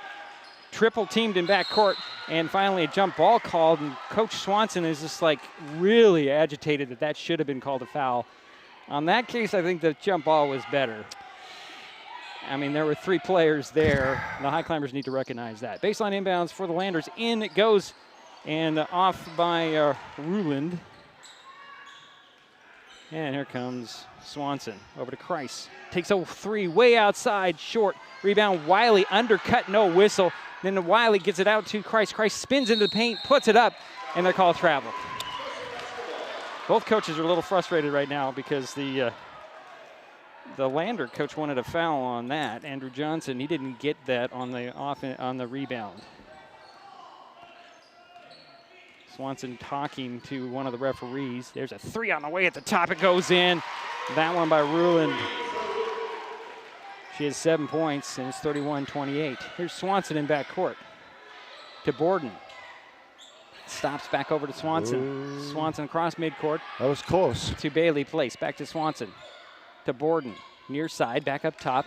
Speaker 2: Triple teamed in backcourt, and finally a jump ball called, and Coach Swanson is just like really agitated that should have been called a foul. On that case, I think the jump ball was better. I mean, there were three players there. The Highclimbers need to recognize that. Baseline inbounds for the Landers. In it goes, and off by Ruland. And here comes Swanson over to Christ. Takes a three way outside, short. Rebound, Wiley, undercut, no whistle. Then Wiley gets it out to Christ. Christ spins into the paint, puts it up, and they're called travel. Both coaches are a little frustrated right now because the Lander coach wanted a foul on that. Andrew Johnson, he didn't get that on the rebound. Swanson talking to one of the referees. There's a three on the way at the top. It goes in. That one by Ruland. She has 7 points, and it's 31-28. Here's Swanson in backcourt to Borden. Stops back over to Swanson.
Speaker 7: Ooh.
Speaker 2: Swanson across midcourt.
Speaker 7: That was close.
Speaker 2: To Bailey Place. Back to Swanson. To Borden. Near side. Back up top.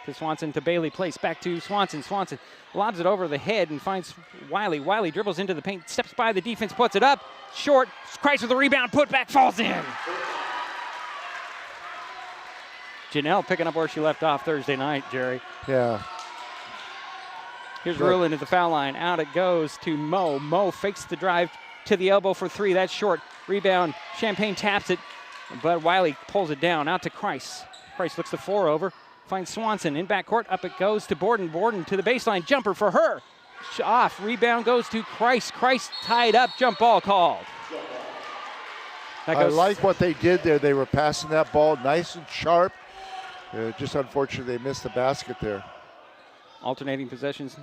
Speaker 2: To Swanson to Bailey Place. Back to Swanson. Swanson lobs it over the head and finds Wiley. Wiley dribbles into the paint. Steps by the defense. Puts it up. Short. Christ with the rebound. Put back. Falls in. Janelle picking up where she left off Thursday night, Jerry.
Speaker 7: Yeah.
Speaker 2: Here's Ruland at the foul line. Out it goes to Mo. Mo fakes the drive to the elbow for three. That's short. Rebound. Champagne taps it, but Wiley pulls it down. Out to Christ. Christ looks the four over. Finds Swanson in backcourt. Up it goes to Borden. Borden to the baseline. Jumper for her. Off. Rebound goes to Christ. Christ tied up. Jump ball called.
Speaker 7: I like what they did there. They were passing that ball nice and sharp. Just unfortunately, they missed the basket there.
Speaker 2: Alternating possessions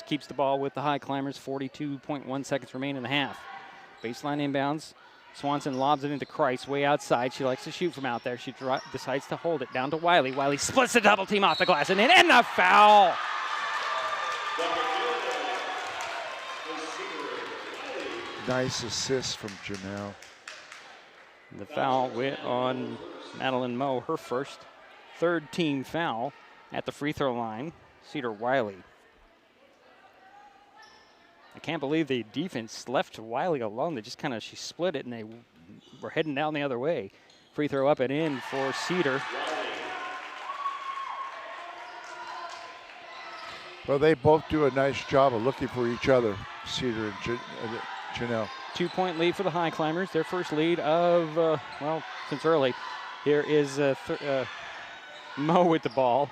Speaker 2: keeps the ball with the Highclimbers. 42.1 seconds remain in the half. Baseline inbounds. Swanson lobs it into Christ way outside. She likes to shoot from out there. She decides to hold it down to Wiley. Wiley splits the double team off the glass and in, and the foul.
Speaker 7: Nice assist from Janelle.
Speaker 2: The foul went on Madeline Moe, her first. Third team foul at the free throw line. Cedar Wiley. I can't believe the defense left Wiley alone. They just she split it and they were heading down the other way. Free throw up and in for Cedar.
Speaker 7: Well, they both do a nice job of looking for each other, Cedar and Janelle.
Speaker 2: 2-point lead for the Highclimbers. Their first lead of, since early. Here is Moe with the ball.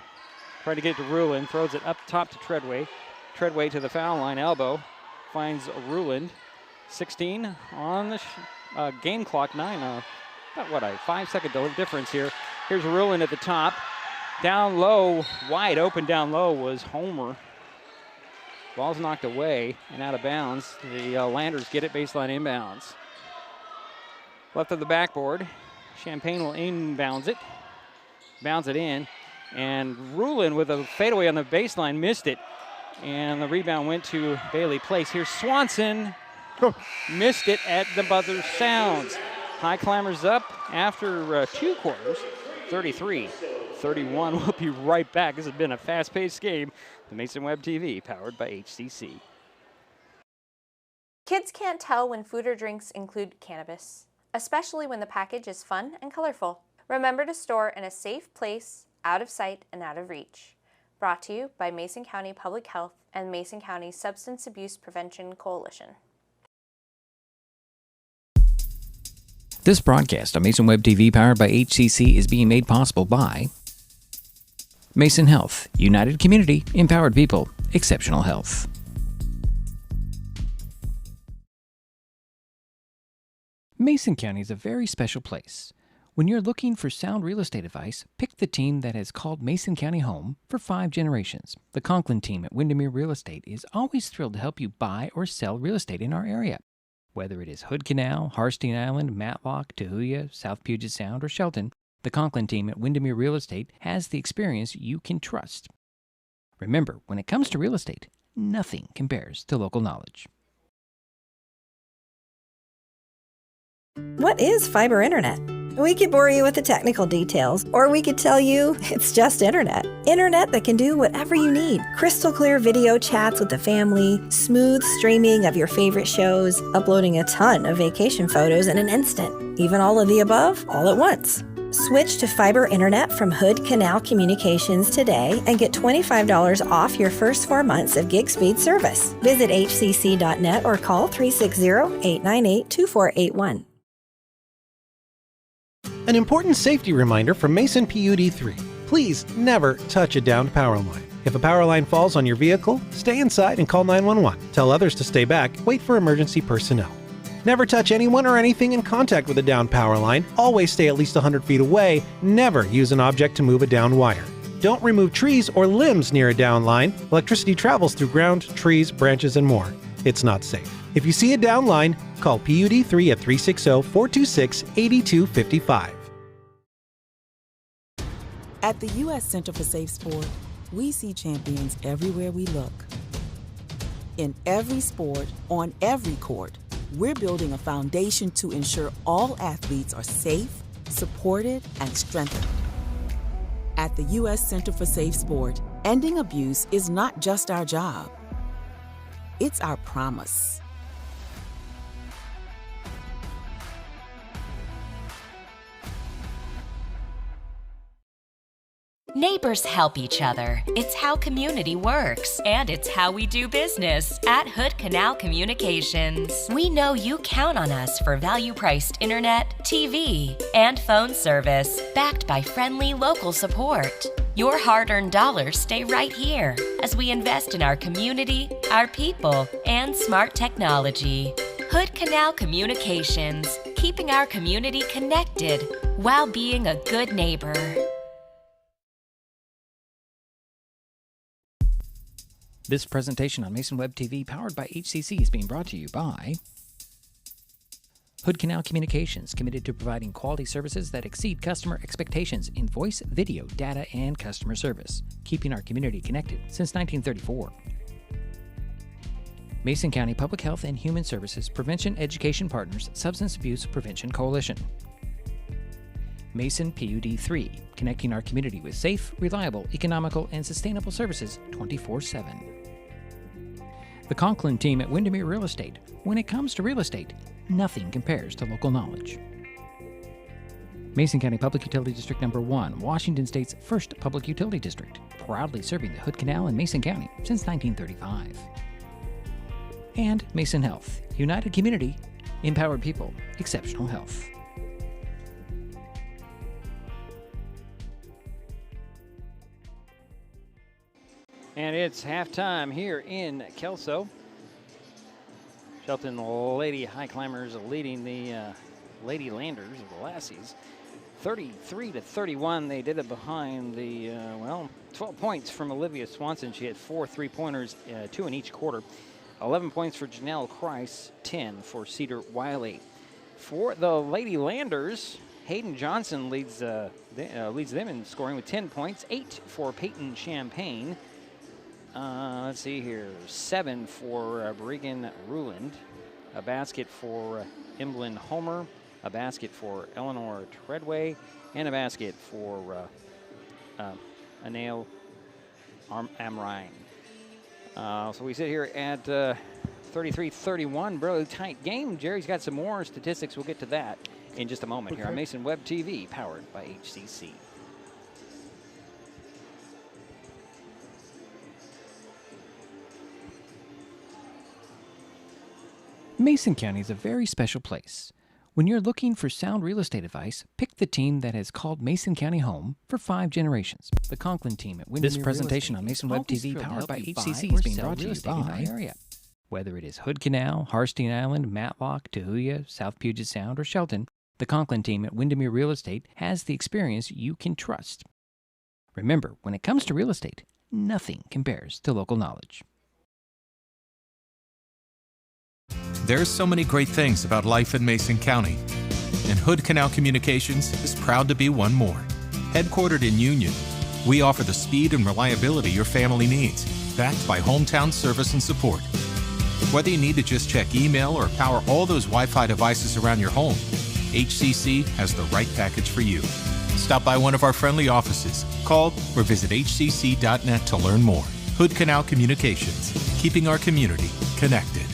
Speaker 2: Trying to get to Ruland. Throws it up top to Treadway. Treadway to the foul line. Elbow. Finds Ruland. 16 on the game clock. 9. About a 5-second difference here. Here's Ruland at the top. Down low. Wide open down low was Homer. Ball's knocked away and out of bounds. The Landers get it baseline inbounds. Left of the backboard. Champagne will inbounds it. Bounds it in. And Ruland with a fadeaway on the baseline missed it. And the rebound went to Bailey Place. Here's Swanson. Missed it at the buzzer sounds. Highclimbers up after 2 quarters. 33-31. We'll be right back. This has been a fast-paced game. The Mason Web TV, powered by HCC.
Speaker 6: Kids can't tell when food or drinks include cannabis, especially when the package is fun and colorful. Remember to store in a safe place, out of sight and out of reach. Brought to you by Mason County Public Health and Mason County Substance Abuse Prevention Coalition.
Speaker 10: This broadcast on Mason Web TV, powered by HCC, is being made possible by Mason Health, United Community, Empowered People, Exceptional Health. Mason County is a very special place. When you're looking for sound real estate advice, pick the team that has called Mason County home for 5 generations. The Conklin team at Windermere Real Estate is always thrilled to help you buy or sell real estate in our area. Whether it is Hood Canal, Harstein Island, Matlock, Tahuya, South Puget Sound, or Shelton, the Conklin team at Windermere Real Estate has the experience you can trust. Remember, when it comes to real estate, nothing compares to local knowledge.
Speaker 4: What is fiber internet? We could bore you with the technical details, or we could tell you it's just internet. Internet that can do whatever you need. Crystal clear video chats with the family, smooth streaming of your favorite shows, uploading a ton of vacation photos in an instant. Even all of the above, all at once. Switch to fiber internet from Hood Canal Communications today and get $25 off your first 4 months of gig speed service. Visit hcc.net or call 360-898-2481.
Speaker 5: An important safety reminder from Mason PUD3. Please never touch a downed power line. If a power line falls on your vehicle, stay inside and call 911. Tell others to stay back. Wait for emergency personnel. Never touch anyone or anything in contact with a downed power line. Always stay at least 100 feet away. Never use an object to move a downed wire. Don't remove trees or limbs near a downed line. Electricity travels through ground, trees, branches, and more. it's not safe. If you see a down line, call PUD3 at 360-426-8255.
Speaker 11: At the U.S. Center for Safe Sport, we see champions everywhere we look. In every sport, on every court, we're building a foundation to ensure all athletes are safe, supported, and strengthened. At the U.S. Center for Safe Sport, ending abuse is not just our job. It's our promise.
Speaker 9: Neighbors help each other. It's how community works, and it's how we do business at Hood Canal Communications. We know you count on us for value-priced internet, TV, and phone service, backed by friendly local support. Your hard-earned dollars stay right here as we invest in our community, our people, and smart technology. Hood Canal Communications, keeping our community connected while being a good neighbor.
Speaker 10: This presentation on Mason Web TV, powered by HCC, is being brought to you by Hood Canal Communications, committed to providing quality services that exceed customer expectations in voice, video, data, and customer service, keeping our community connected since 1934. Mason County Public Health and Human Services Prevention Education Partners Substance Abuse Prevention Coalition. Mason PUD3, connecting our community with safe, reliable, economical, and sustainable services 24/7. The Conklin team at Windermere Real Estate. When it comes to real estate, nothing compares to local knowledge. Mason County Public Utility District Number 1, Washington State's first public utility district, proudly serving the Hood Canal in Mason County since 1935. And Mason Health, united community, empowered people, exceptional health.
Speaker 2: And it's halftime here in Kelso. Shelton Lady Highclimbers leading the Lady Landers, or the Lassies, 33-31. They did it behind the 12 points from Olivia Swanson. She had 4 3-pointers, 2 in each quarter. 11 points for Janelle Christ, 10 for Cedar Wiley. For the Lady Landers, Hayden Johnson leads them in scoring with 10 points, 8 for Peyton Champagne. Let's see here, 7 for Bregan Ruland, a basket for Emblyn Homer, a basket for Eleanor Treadway, and a basket for Anil Amrine. So we sit here at 33-31, really tight game. Jerry's got some more statistics. We'll get to that in just a moment here on Mason Web TV, powered by HCC.
Speaker 10: Mason County is a very special place. When you're looking for sound real estate advice, pick the team that has called Mason County home for 5 generations. The Conklin team at Windermere. This presentation on Mason Web TV, powered by HCC, is being brought to you by area. Whether it is Hood Canal, Harstein Island, Matlock, Tahuya, South Puget Sound, or Shelton, the Conklin team at Windermere Real Estate has the experience you can trust. Remember, when it comes to real estate, nothing compares to local knowledge.
Speaker 12: There's so many great things about life in Mason County, and Hood Canal Communications is proud to be one more. Headquartered in Union, we offer the speed and reliability your family needs, backed by hometown service and support. Whether you need to just check email or power all those Wi-Fi devices around your home, HCC has the right package for you. Stop by one of our friendly offices, call or visit hcc.net to learn more. Hood Canal Communications, keeping our community connected.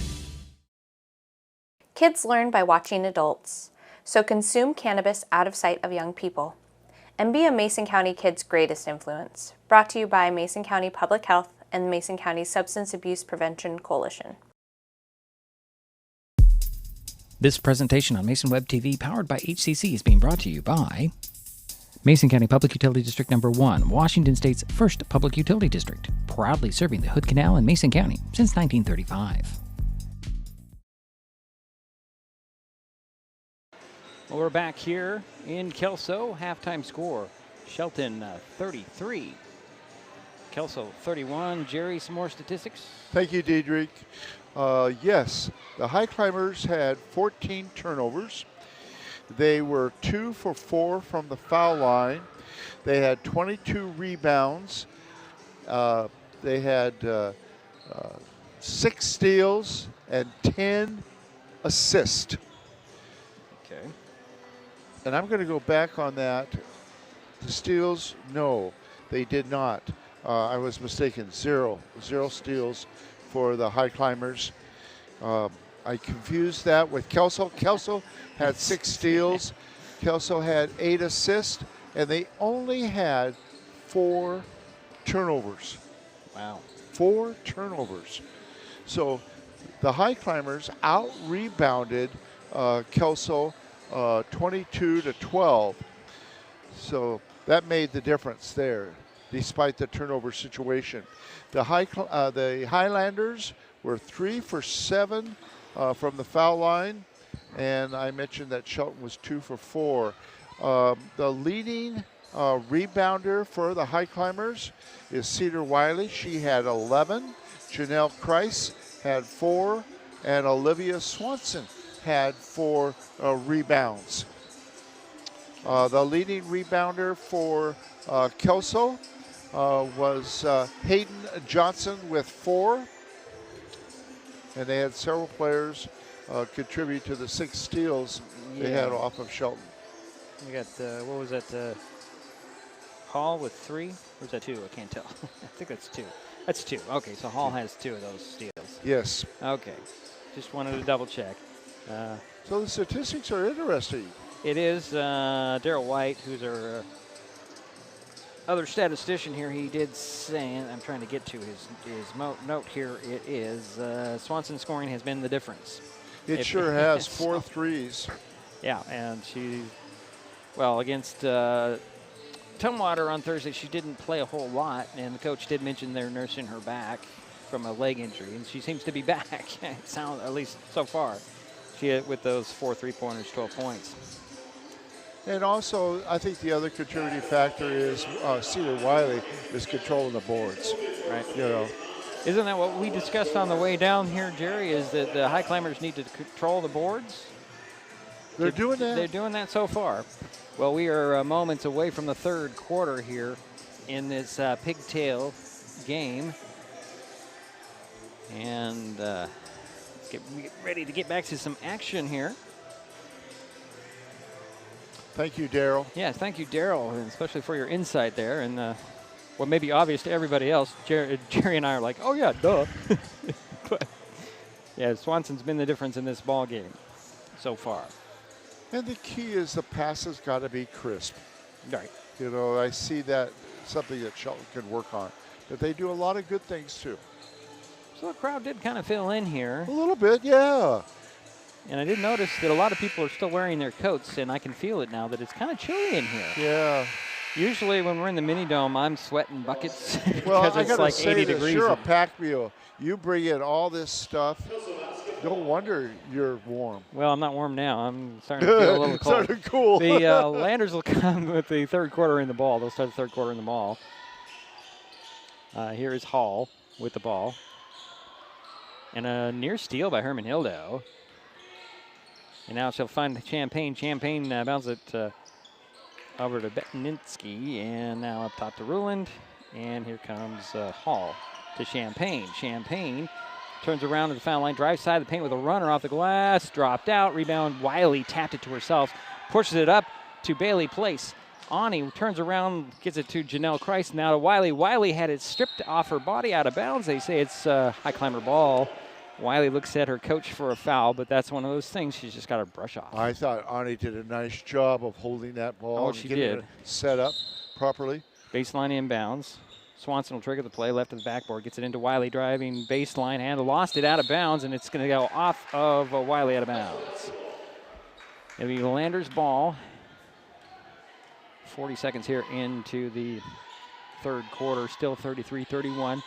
Speaker 6: Kids learn by watching adults, so consume cannabis out of sight of young people. And be a Mason County kid's greatest influence. Brought to you by Mason County Public Health and Mason County Substance Abuse Prevention Coalition.
Speaker 10: This presentation on Mason Web TV, powered by HCC, is being brought to you by Mason County Public Utility District Number 1, Washington State's first public utility district, proudly serving the Hood Canal in Mason County since 1935.
Speaker 2: Well, we're back here in Kelso. Halftime score, Shelton 33, Kelso 31. Jerry, some more statistics?
Speaker 7: Thank you, Diedrich. Yes, the Highclimbers had 14 turnovers. They were 2 for 4 from the foul line. They had 22 rebounds. They had 6 steals and 10 assists.
Speaker 2: Okay.
Speaker 7: And I'm going to go back on that. The steals, no, they did not. I was mistaken. Zero steals for the Highclimbers. I confused that with Kelso. Kelso had 6 steals. Kelso had 8 assists, and they only had 4 turnovers.
Speaker 2: Wow.
Speaker 7: 4 turnovers. So the Highclimbers out-rebounded Kelso 22-12. So that made the difference there, despite the turnover situation. The Highlanders were 3 for 7 from the foul line, and I mentioned that Shelton was 2 for 4. The leading rebounder for the Highclimbers is Cedar Wiley. She had 11. Janelle Kreis had 4, and Olivia Swanson had 4 rebounds. The leading rebounder for Kelso was Hayden Johnson with 4. And they had several players contribute to the 6 steals they had off of Shelton.
Speaker 2: We got, what was that, Hall with 3? Or is that 2? I can't tell. I think that's 2. That's 2. Okay, so Hall has 2 of those steals.
Speaker 7: Yes.
Speaker 2: Okay. Just wanted to double check.
Speaker 7: So the statistics are interesting.
Speaker 2: It is Daryl White, who's our other statistician here. He did say, and I'm trying to get to his note here. It is Swanson scoring has been the difference.
Speaker 7: It sure has. 4 threes.
Speaker 2: Yeah, and she, well, against Tumwater on Thursday, she didn't play a whole lot, and the coach did mention they're nursing her back from a leg injury, and she seems to be back. It sounds, at least so far. She hit with those 4 3-pointers, 12 points.
Speaker 7: And also, I think the other contributing factor is Cedar Wiley is controlling the boards.
Speaker 2: Right.
Speaker 7: You know.
Speaker 2: Isn't that what we discussed on the way down here, Jerry, is that the Highclimbers need to control the boards?
Speaker 7: They're doing that?
Speaker 2: They're doing that so far. Well, we are moments away from the third quarter here in this Pigtail game. And let's get ready to get back to some action here.
Speaker 7: Thank you, Daryl.
Speaker 2: Yeah, thank you, Daryl, and especially for your insight there. And what may be obvious to everybody else, Jerry and I are like, oh, yeah, duh. But, yeah, Swanson's been the difference in this ball game so far.
Speaker 7: And the key is the passes got to be crisp.
Speaker 2: Right.
Speaker 7: You know, I see that something that Shelton can work on. But they do a lot of good things, too.
Speaker 2: So the crowd did kind of fill in here.
Speaker 7: A little bit, yeah.
Speaker 2: And I did notice that a lot of people are still wearing their coats, and I can feel it now that it's kind of chilly in here.
Speaker 7: Yeah.
Speaker 2: Usually when we're in the mini dome, I'm sweating buckets
Speaker 7: Well,
Speaker 2: because
Speaker 7: I
Speaker 2: it's
Speaker 7: gotta
Speaker 2: like
Speaker 7: say
Speaker 2: 80
Speaker 7: this,
Speaker 2: degrees.
Speaker 7: you're a pack mule. You bring in all this stuff. No wonder you're warm.
Speaker 2: Well, I'm not warm now. I'm starting to feel a little cold.
Speaker 7: Starting to cool.
Speaker 2: The Landers will come with the third quarter in the ball. They'll start the third quarter in the ball. Here is Hall with the ball. And a near steal by Herman Hildo. And now she'll find Champagne. Champagne bounces it over to Betninsky. And now up top to Ruland. And here comes Hall to Champagne. Champagne turns around to the foul line, drives side of the paint with a runner off the glass, dropped out, rebound, Wiley tapped it to herself, pushes it up to Bailey Place. Ani turns around, gets it to Janelle Kreis, now to Wiley. Wiley had it stripped off her body out of bounds. They say it's Highclimber ball. Wiley looks at her coach for a foul, but that's one of those things she's just got to brush off.
Speaker 7: I thought Ani did a nice job of holding that ball and
Speaker 2: she
Speaker 7: getting
Speaker 2: did.
Speaker 7: it set up properly.
Speaker 2: Baseline inbounds. Swanson will trigger the play, left of the backboard, gets it into Wiley, driving baseline, and lost it out of bounds, and it's going to go off of Wiley out of bounds. It'll be the Landers' ball. 40 seconds here into the third quarter, still 33-31.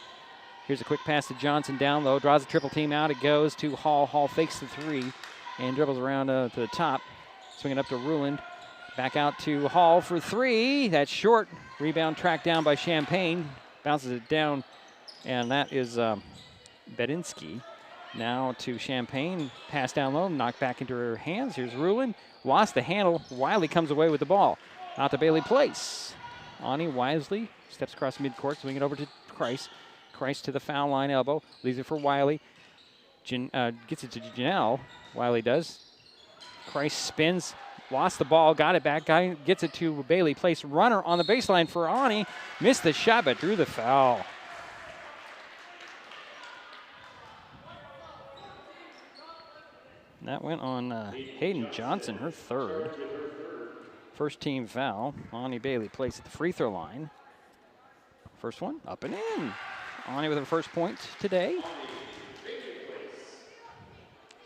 Speaker 2: Here's a quick pass to Johnson down low, draws the triple team out. It goes to Hall. Hall fakes the 3 and dribbles around to the top. Swinging up to Ruland. Back out to Hall for 3. That's short. Rebound tracked down by Champagne. Bounces it down, and that is Bedinsky. Now to Champagne, pass down low, knocked back into her hands. Here's Rulin, lost the handle. Wiley comes away with the ball. Out to Bailey Place. Ani wisely steps across midcourt, swing it over to Christ. Christ to the foul line elbow, leaves it for Wiley. Gets it to Janelle. Wiley does. Christ spins, lost the ball, got it back. Guy gets it to Bailey Place. Runner on the baseline for Ani. Missed the shot, but drew the foul. That went on Hayden Johnson, her third. First team foul. Ani Bailey Place at the free throw line. First one, up and in. Ani with her first point today.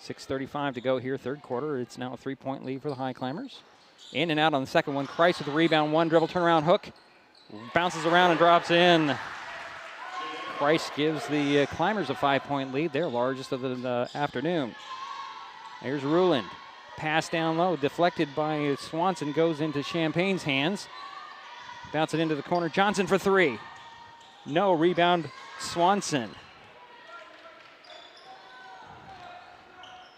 Speaker 2: 6:35 to go here, third quarter. It's now a 3-point lead for the Highclimbers. In and out on the second one. Christ with the rebound, one dribble, turnaround hook. Bounces around and drops in. Christ gives the Climbers a 5-point lead, their largest of the afternoon. Here's Ruland. Pass down low, deflected by Swanson, goes into Champagne's hands. Bounce it into the corner. Johnson for three. No, rebound Swanson.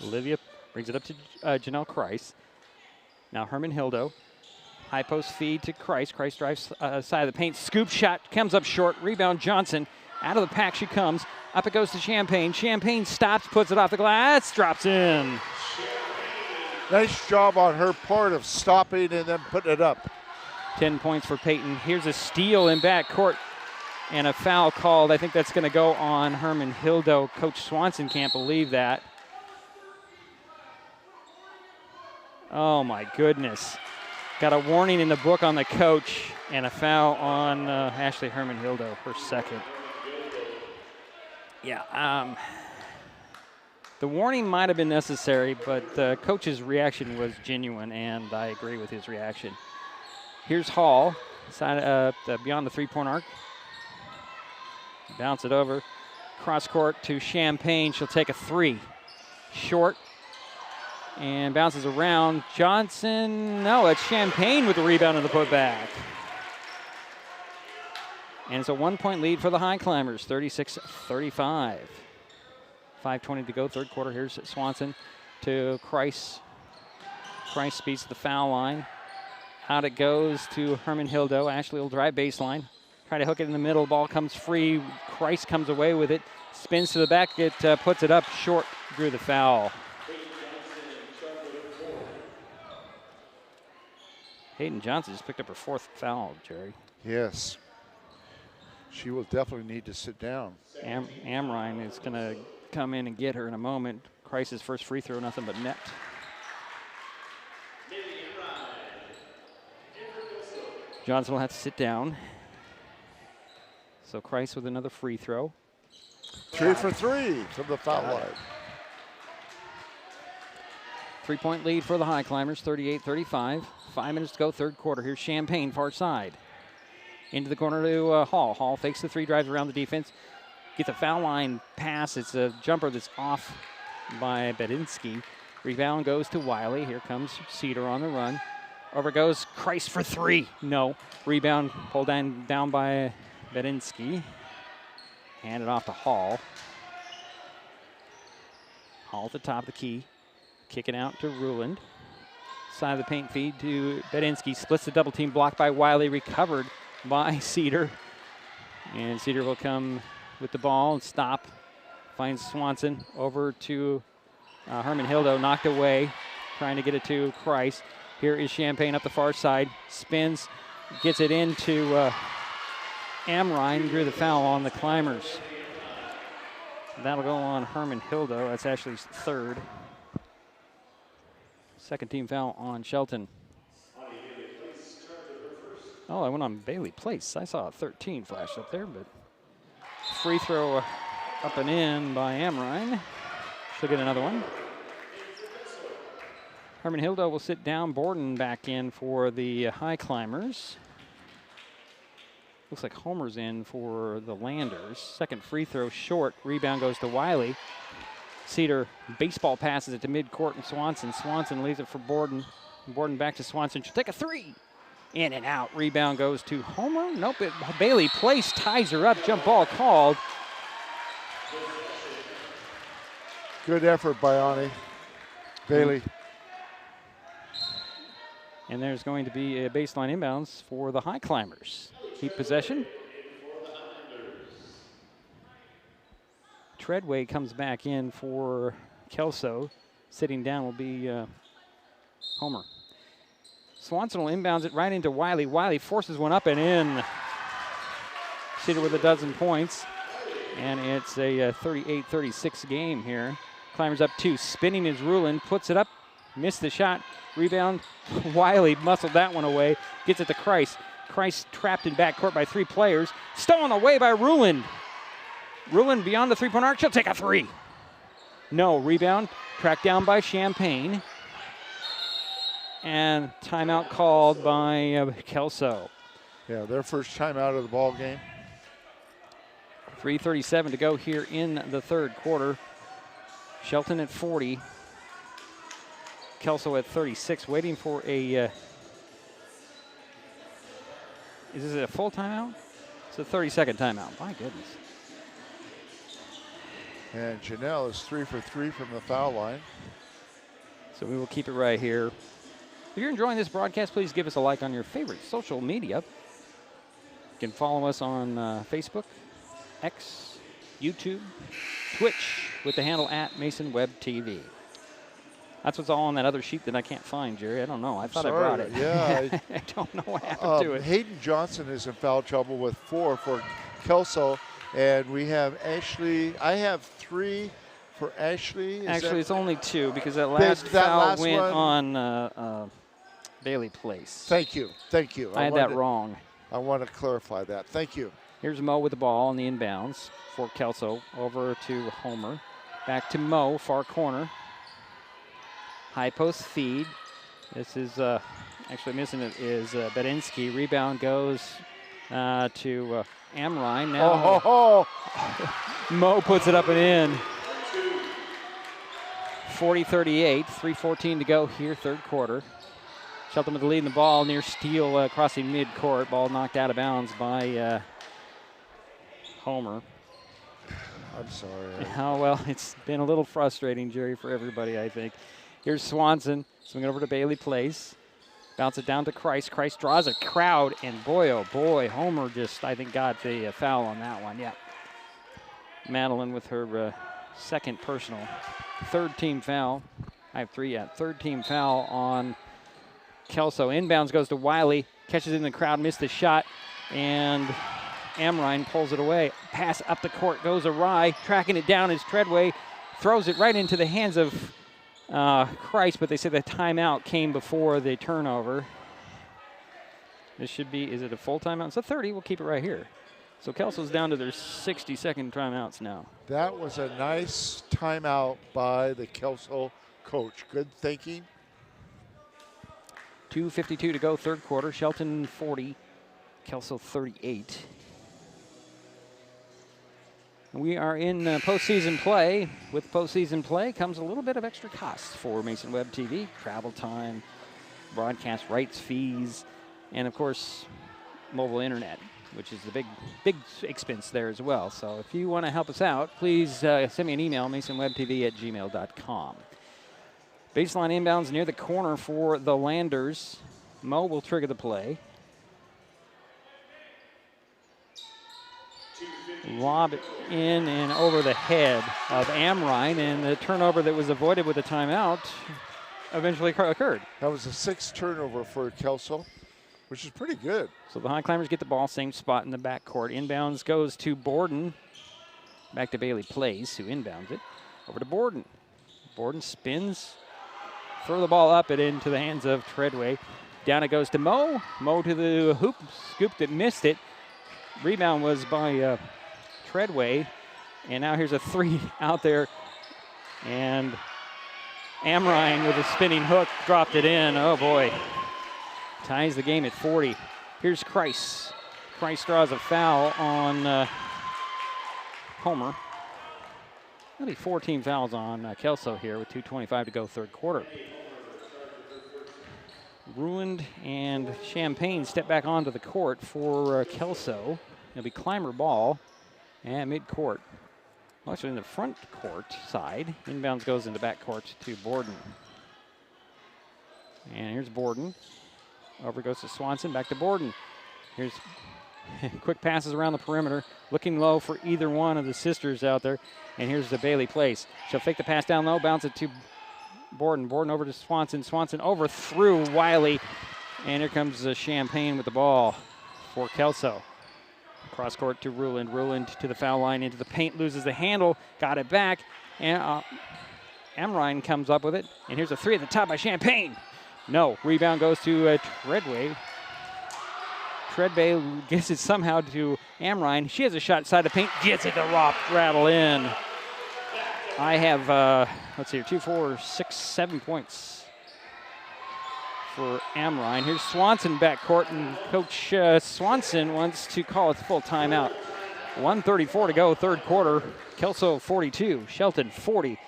Speaker 2: Olivia brings it up to Janelle Christ. Now Herman Hildo. High post feed to Christ. Christ drives side of the paint. Scoop shot comes up short. Rebound Johnson. Out of the pack she comes. Up it goes to Champagne. Champagne stops, puts it off the glass, drops in.
Speaker 7: Nice job on her part of stopping and then putting it up.
Speaker 2: 10 points for Peyton. Here's a steal in backcourt and a foul called. I think that's going to go on Herman Hildo. Coach Swanson can't believe that. Oh, my goodness. Got a warning in the book on the coach and a foul on Ashley Herman Hildo, her second. Yeah, the warning might have been necessary, but the coach's reaction was genuine, and I agree with his reaction. Here's Hall, beyond the three-point arc. Bounce it over. Cross court to Champagne. She'll take a three. Short. And bounces around. Johnson, no, it's Champagne with the rebound and the putback. And it's a 1-point lead for the Highclimbers, 36-35. 5:20 to go, third quarter. Here's Swanson to Christ. Christ speeds to the foul line. Out it goes to Herman Hildo. Ashley will drive baseline. Try to hook it in the middle. Ball comes free. Christ comes away with it. Spins to the back. It puts it up short. Drew the foul. Hayden Johnson just picked up her fourth foul, Jerry.
Speaker 7: Yes. She will definitely need to sit down.
Speaker 2: Amrine is going to come in and get her in a moment. Christ's first free throw, nothing but net. Johnson will have to sit down. So Christ with another free throw.
Speaker 7: 3 for 3 from the foul line.
Speaker 2: 3-point lead for the Highclimbers, 38-35. 5 minutes to go, third quarter. Here's Champagne, far side. Into the corner to Hall. Hall fakes the three, drives around the defense. Gets a foul line pass. It's a jumper that's off by Bedinsky. Rebound goes to Wiley. Here comes Cedar on the run. Over goes Christ for three. No. Rebound pulled down by Bedinsky. Handed off to Hall. Hall at the top of the key. Kicking out to Ruland. Side of the paint feed to Bedinsky. Splits the double team, blocked by Wiley. Recovered by Cedar. And Cedar will come with the ball and stop. Finds Swanson over to Herman Hildo. Knocked away. Trying to get it to Christ. Here is Champagne up the far side. Spins. Gets it into Amrine. Drew the foul on the Climbers. That'll go on Herman Hildo. That's Ashley's third. Second team foul on Shelton. Oh, I went on Bailey Place. I saw a 13 flash up there, but free throw up and in by Amrine. She'll get another one. Herman Hildo will sit down. Borden back in for the Highclimbers. Looks like Homer's in for the Landers. Second free throw short. Rebound goes to Wiley. Cedar baseball passes it to midcourt and Swanson. Swanson leaves it for Borden. Borden back to Swanson. She'll take a three. In and out. Rebound goes to Homer. Nope. Bailey Place ties her up. Jump ball called.
Speaker 7: Good effort by Ani Bailey.
Speaker 2: And there's going to be a baseline inbounds for the Highclimbers. Keep possession. Treadway comes back in for Kelso. Sitting down will be Homer. Swanson will inbounds it right into Wiley. Wiley forces one up and in. Cedar with a dozen points. And it's a 38-36 game here. Climbers up 2. Spinning is Rulin. Puts it up. Missed the shot. Rebound. Wiley muscled that one away. Gets it to Christ. Christ trapped in backcourt by 3 players. Stolen away by Rulin. Rulin beyond the three-point arc. She'll take a 3. No. Rebound. Tracked down by Champagne. And timeout called by Kelso.
Speaker 7: Yeah, their first timeout of the ball game.
Speaker 2: 3:37 to go here in the third quarter. Shelton at 40. Kelso at 36, waiting for a, is this a full timeout? It's a 30-second timeout, my goodness.
Speaker 7: And Janelle is 3 for 3 from the foul line.
Speaker 2: So we will keep it right here. If you're enjoying this broadcast, please give us a like on your favorite social media. You can follow us on Facebook, X, YouTube, Twitch with the handle @MasonWebTV. That's what's all on that other sheet that I can't find, Jerry. I don't know. I thought I brought it.
Speaker 7: Yeah.
Speaker 2: I don't know what happened to it.
Speaker 7: Hayden Johnson is in foul trouble with 4 for Kelso. And we have Ashley. I have 3 for Ashley.
Speaker 2: Actually, it's only 2 because that last foul went on Bailey Place.
Speaker 7: Thank you. Thank you.
Speaker 2: I had that wrong.
Speaker 7: I want to clarify that. Thank you.
Speaker 2: Here's Mo with the ball on the inbounds for Kelso. Over to Homer. Back to Mo, far corner. High post feed. This is actually missing it is Bedinsky. Rebound goes to Amrine. Now Mo puts it up and in. 40-38, 3:14 to go here, third quarter. Shelton with the lead in the ball near Steele crossing mid-court. Ball knocked out of bounds by Homer.
Speaker 7: I'm sorry.
Speaker 2: Oh, well, it's been a little frustrating, Jerry, for everybody, I think. Here's Swanson, swinging over to Bailey Place. Bounce it down to Christ. Christ draws a crowd, and boy, oh boy, Homer just, I think, got the foul on that one. Yeah. Madeline with her second personal. Third team foul. I have 3 yet. Third team foul on Kelso. Inbounds goes to Wiley. Catches it in the crowd, missed the shot, and Amrine pulls it away. Pass up the court goes awry. Tracking it down is Treadway. Throws it right into the hands of Christ, but they say the timeout came before the turnover. This should be, is it a full timeout? It's a 30. We'll keep it right here. So Kelso's down to their 60-second timeouts now.
Speaker 7: That was a nice timeout by the Kelso coach. Good thinking.
Speaker 2: 2:52 to go, third quarter. Shelton 40, Kelso 38. We are in postseason play. With postseason play comes a little bit of extra costs for Mason Web TV. Travel time, broadcast rights fees, and of course, mobile internet, which is the big expense there as well. So if you want to help us out, please send me an email, masonwebtv@gmail.com. Baseline inbounds near the corner for the Landers. Mo will trigger the play. Lob it in and over the head of Amrine, and the turnover that was avoided with the timeout eventually occurred.
Speaker 7: That was a 6th turnover for Kelso, which is pretty good.
Speaker 2: So the Highclimbers get the ball, same spot in the backcourt. Inbounds goes to Borden. Back to Bailey Place, who inbounds it. Over to Borden. Borden spins. Throw the ball up and into the hands of Treadway. Down it goes to Mo. Mo to the hoop, scooped it, missed it. Rebound was by Treadway. And now here's a 3 out there. And Amrine with a spinning hook dropped it in. Oh boy. Ties the game at 40. Here's Christ. Christ draws a foul on Homer. That'll be 4 team fouls on Kelso here with 2:25 to go, third quarter. Ruined and Champagne step back onto the court for Kelso. It'll be Climber ball and mid-court. Well, actually in the front court side. Inbounds goes into back court to Borden. And here's Borden. Over goes to Swanson, back to Borden. Here's quick passes around the perimeter, looking low for either one of the sisters out there. And here's the Bailey Place. She'll fake the pass down low, bounce it to Borden. Borden over to Swanson. Swanson over through Wiley. And here comes Champagne with the ball for Kelso. Cross court to Ruland. Ruland to the foul line, into the paint, loses the handle, got it back. And Amrine comes up with it. And here's a three at the top by Champagne. No, rebound goes to Treadway. Treadway gets it somehow to Amrine. She has a shot inside the paint, gets it to rattle in. I have, let's see here, 2, 4, 6, 7 points for Amrine. Here's Swanson backcourt, and Coach Swanson wants to call it full timeout. 1:34 to go, third quarter. Kelso 42, Shelton 40.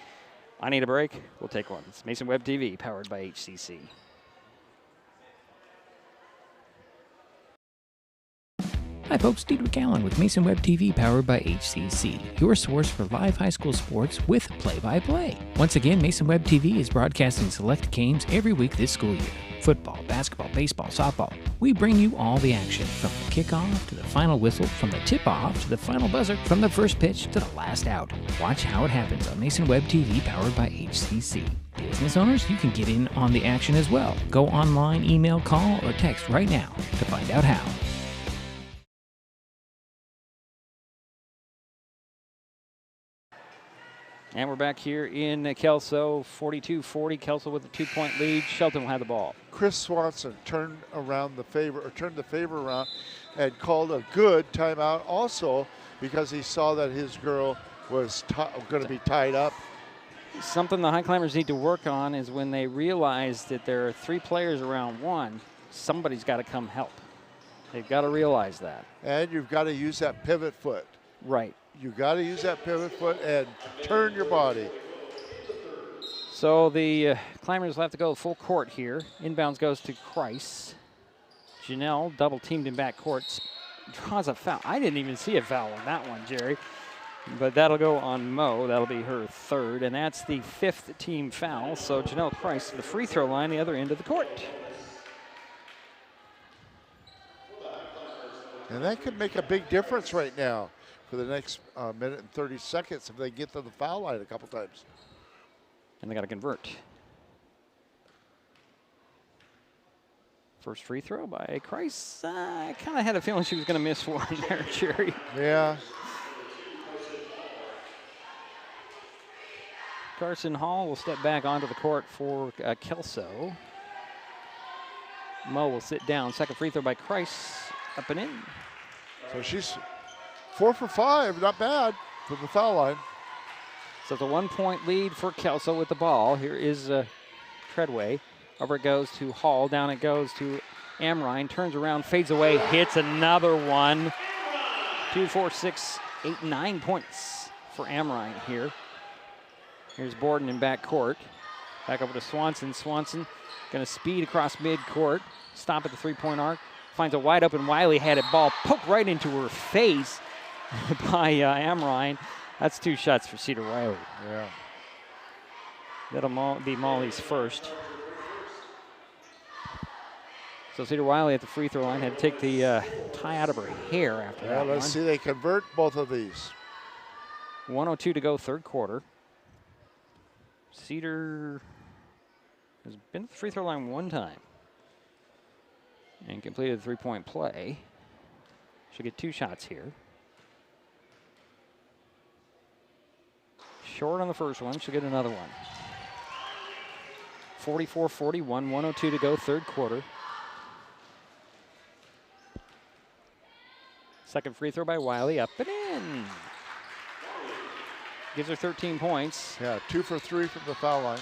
Speaker 2: I need a break. We'll take one. It's Mason Web TV, powered by HCC.
Speaker 10: Hi folks, Diedrich Allen with Mason Web TV powered by HCC, your source for live high school sports with play-by-play. Once again, Mason Web TV is broadcasting select games every week this school year. Football, basketball, baseball, softball. We bring you all the action, from the kickoff to the final whistle, from the tip-off to the final buzzer, from the first pitch to the last out. Watch how it happens on Mason Web TV powered by HCC. Business owners, you can get in on the action as well. Go online, email, call, or text right now to find out how.
Speaker 2: And we're back here in Kelso, 42-40. Kelso with a 2-point lead. Shelton will have the ball.
Speaker 7: Chris Swanson turned the favor around and called a good timeout also because he saw that his girl was going to be tied up.
Speaker 2: Something the Highclimbers need to work on is when they realize that there are 3 players around one, somebody's got to come help. They've got to realize that.
Speaker 7: And you've got to use that pivot foot.
Speaker 2: Right.
Speaker 7: You got to use that pivot foot and turn your body.
Speaker 2: So the Climbers will have to go full court here. Inbounds goes to Kreis. Janelle double teamed in back court. Draws a foul. I didn't even see a foul on that one, Jerry. But that'll go on Mo. That'll be her third. And that's the 5th team foul. So Janelle Kreis to the free throw line, the other end of the court.
Speaker 7: And that could make a big difference right now for the next minute and 30 seconds if they get to the foul line a couple times.
Speaker 2: And they got to convert. First free throw by Kreis. I kind of had a feeling she was going to miss one there, Jerry.
Speaker 7: Yeah.
Speaker 2: Carson Hall will step back onto the court for Kelso. Mo will sit down. Second free throw by Kreis. Up and in.
Speaker 7: So she's 4 for 5, not bad from the foul line.
Speaker 2: So it's a 1-point lead for Kelso with the ball. Here is Treadway. Over it goes to Hall. Down it goes to Amrine. Turns around, fades away, hits another one. 2, 4, 6, 8, 9 points for Amrine here. Here's Borden in back court. Back over to Swanson. Swanson going to speed across mid-court. Stop at the 3-point arc. Finds a wide open Wiley. Had a ball poked right into her face by Amrine. That's 2 shots for Cedar Wiley.
Speaker 7: Yeah.
Speaker 2: That'll be Molly's first. So Cedar Wiley at the free throw line had to take the tie out of her hair after that.
Speaker 7: Let's see they convert both of these.
Speaker 2: 1:02 to go, third quarter. Cedar has been at the free throw line 1 time and completed the 3-point play. She'll get 2 shots here. Short on the first one, she'll get another one. 44-41, 1:02 to go, third quarter. Second free throw by Wiley, up and in. Gives her 13 points.
Speaker 7: Yeah, 2 for 3 from the foul line.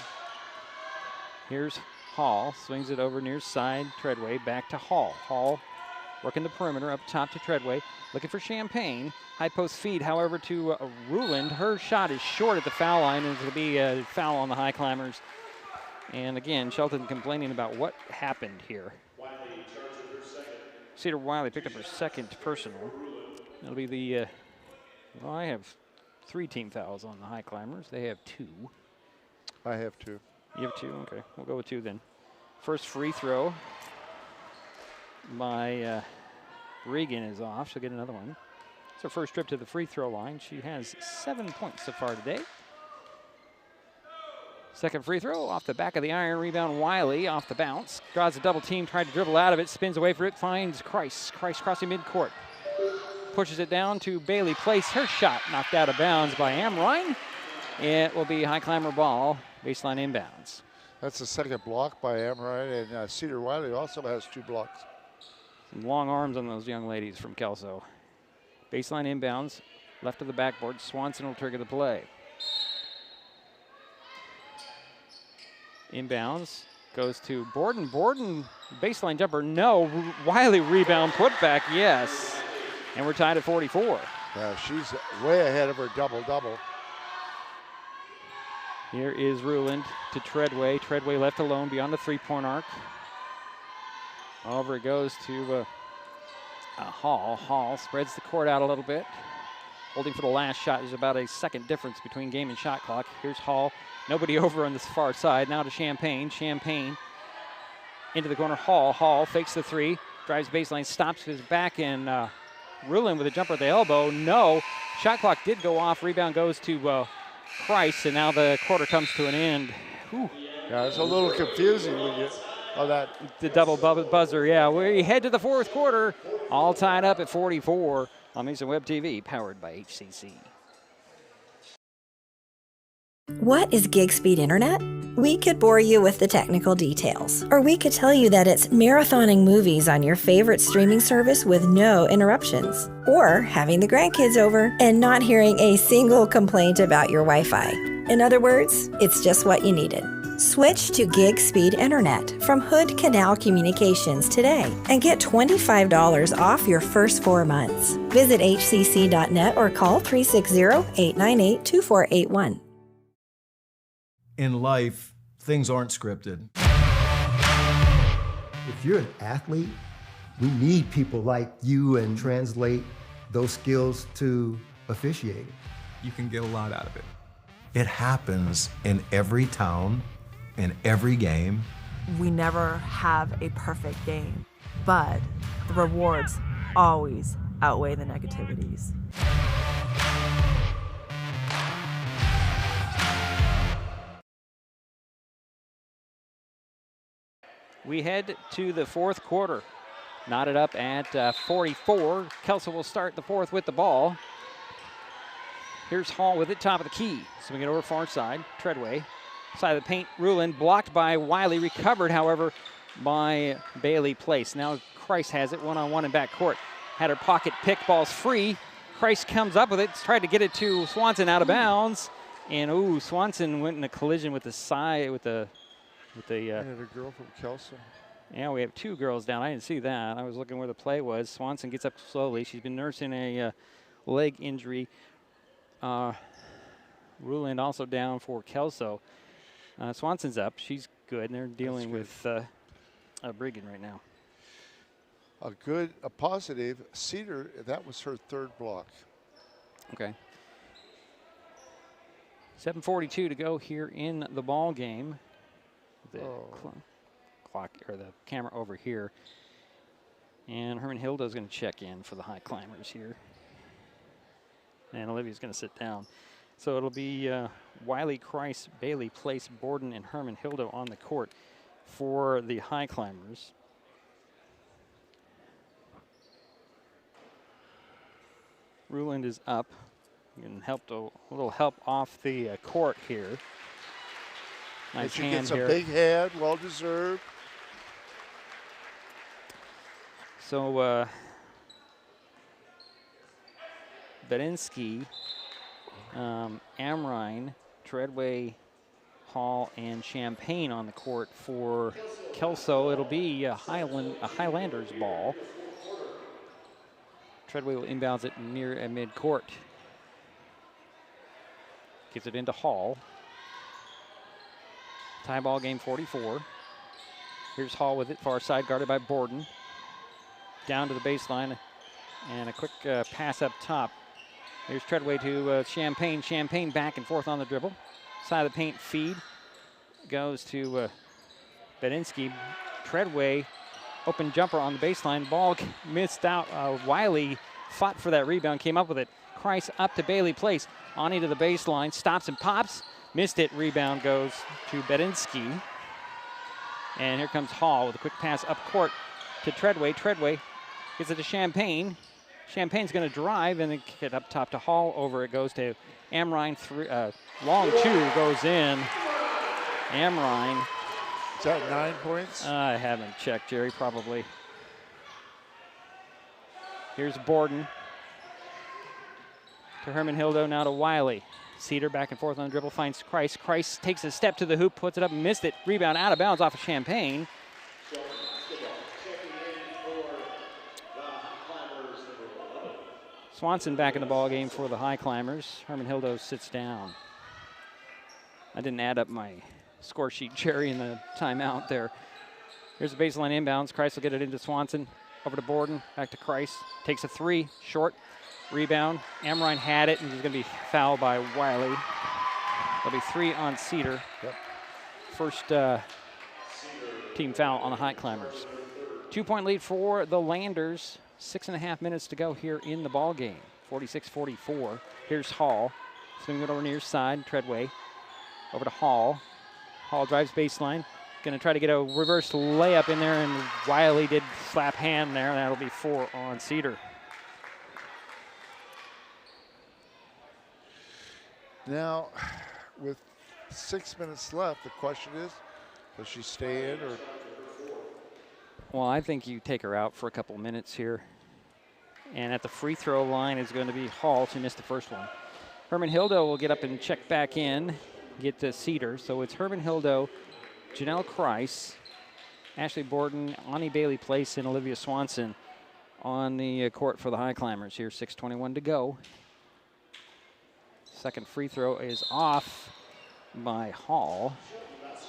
Speaker 2: Here's Hall, swings it over near side, Treadway, back to Hall. Hall working the perimeter, up top to Treadway, looking for Champagne. High post feed, however, to Ruland. Her shot is short at the foul line, and it'll be a foul on the Highclimbers. And again, Shelton complaining about what happened here. Cedar Wiley picked up her second personal. It'll be the, well, I have 3 team fouls on the Highclimbers. They have 2.
Speaker 7: I have 2.
Speaker 2: You have 2? Okay, we'll go with 2 then. First free throw by Regan is off. She'll get another one. It's her first trip to the free throw line. She has 7 points so far today. Second free throw off the back of the iron. Rebound Wiley off the bounce. Draws a double team, tried to dribble out of it, spins away for it, finds Christ. Christ crossing midcourt. Pushes it down to Bailey Place. Her shot knocked out of bounds by Amrine. It will be Highclimber ball, baseline inbounds.
Speaker 7: That's the second block by Amrine, and Cedar Wiley also has 2 blocks.
Speaker 2: Some long arms on those young ladies from Kelso. Baseline inbounds, left of the backboard. Swanson will trigger the play. Inbounds goes to Borden. Borden, baseline jumper, no. Wiley rebound, put back, yes. And we're tied at 44.
Speaker 7: Yeah, she's way ahead of her double-double.
Speaker 2: Here is Ruland to Treadway. Treadway left alone beyond the 3-point arc. Over it goes to Hall. Hall spreads the court out a little bit. Holding for the last shot. There's about a second difference between game and shot clock. Here's Hall. Nobody over on this far side. Now to Champagne. Champagne into the corner. Hall. Hall fakes the 3. Drives baseline. Stops his back. And Ruland with a jumper at the elbow. No. Shot clock did go off. Rebound goes to Christ. And now the quarter comes to an end. Whew.
Speaker 7: Yeah, it's a little confusing when you that.
Speaker 2: The double buzzer. Yeah, we head to the fourth quarter. All tied up at 44 on Mason Web TV, powered by HCC.
Speaker 4: What is gig speed internet? We could bore you with the technical details, or we could tell you that it's marathoning movies on your favorite streaming service with no interruptions, or having the grandkids over and not hearing a single complaint about your Wi-Fi. In other words, it's just what you needed. Switch to gig speed internet from Hood Canal Communications today and get $25 off your first 4 months. Visit hcc.net or call 360-898-2481.
Speaker 13: In life, things aren't scripted.
Speaker 14: If you're an athlete, we need people like you and translate those skills to officiating.
Speaker 13: You can get a lot out of it. It happens in every town, in every game.
Speaker 15: We never have a perfect game, but the rewards always outweigh the negativities.
Speaker 2: We head to the fourth quarter. Knotted up at 44. Kelso will start the fourth with the ball. Here's Hall with it, top of the key. Swing it over far side. Treadway. Side of the paint. Ruland blocked by Wiley. Recovered, however, by Bailey Place. Now Christ has it one-on-one in backcourt. Had her pocket pick. Ball's free. Christ comes up with it. Tried to get it to Swanson out of bounds. And, Swanson went in a collision with the side, with the
Speaker 7: and a girl from Kelso.
Speaker 2: Yeah, we have 2 girls down. I didn't see that. I was looking where the play was. Swanson gets up slowly. She's been nursing a leg injury. Ruland also down for Kelso. Swanson's up. She's good, and they're dealing with Brigham right now.
Speaker 7: A positive. Cedar, that was her 3rd block.
Speaker 2: Okay. 7:42 to go here in the ball game. The clock or the camera over here, and Herman Hilda's going to check in for the Highclimbers here, and Olivia's going to sit down. So it'll be Wiley, Christ, Bailey Place, Borden, and Herman Hilda on the court for the Highclimbers. Ruland is up. And helped a little help off the court here. Nice
Speaker 7: she
Speaker 2: hand
Speaker 7: gets
Speaker 2: here.
Speaker 7: A big hand, well deserved.
Speaker 2: So Bedinsky, Amrine, Treadway, Hall, and Champagne on the court for Kelso. It'll be a Highlanders ball. Treadway will inbounds it near midcourt. Gives it into Hall. Tie ball game 44. Here's Hall with it, far side, guarded by Borden. Down to the baseline, and a quick pass up top Here's Treadway to Champagne. Champagne back and forth on the dribble. Side of the paint feed goes to Bedinsky. Treadway, open jumper on the baseline. Ball missed out. Wiley fought for that rebound, came up with it. Christ up to Bailey Place. Ani to the baseline, stops and pops. Missed it. Rebound goes to Bedinsky. And here comes Hall with a quick pass up court to Treadway. Treadway gets it to Champagne. Champagne's going to drive and then kick it up top to Hall. Over it goes to Amrine. Long two goes in. Amrine.
Speaker 7: Is that 9 points?
Speaker 2: I haven't checked, Jerry, probably. Here's Borden. To Herman Hildo, now to Wiley. Cedar back and forth on the dribble, finds Christ. Christ takes a step to the hoop, puts it up, missed it. Rebound out of bounds off of Champagne. Swanson back in the ball game for the Highclimbers. Herman Hildo sits down. I didn't add up my score sheet, Jerry, in the timeout there. Here's the baseline inbounds. Christ will get it into Swanson. Over to Borden, back to Christ. Takes a three, short. Rebound. Amrine had it, and he's going to be fouled by Wiley. There'll be 3 on Cedar.
Speaker 7: Yep.
Speaker 2: First team foul on the Highclimbers. 2-point lead for the Landers. 6.5 minutes to go here in the ball game. 46-44. Here's Hall. Swinging it over near side. Treadway. Over to Hall. Hall drives baseline. Going to try to get a reverse layup in there, and Wiley did slap hand there. That'll be 4 on Cedar.
Speaker 7: Now, with 6 minutes left, the question is, does she stay in or?
Speaker 2: Well, I think you take her out for a couple minutes here. And at the free throw line is going to be Hall. She missed the first one. Herman Hildo will get up and check back in, get to Cedar. So it's Herman Hildo, Janelle Christ, Ashley Borden, Ani Bailey Place, and Olivia Swanson on the court for the Highclimbers. Here, 6:21 to go. Second free throw is off by Hall.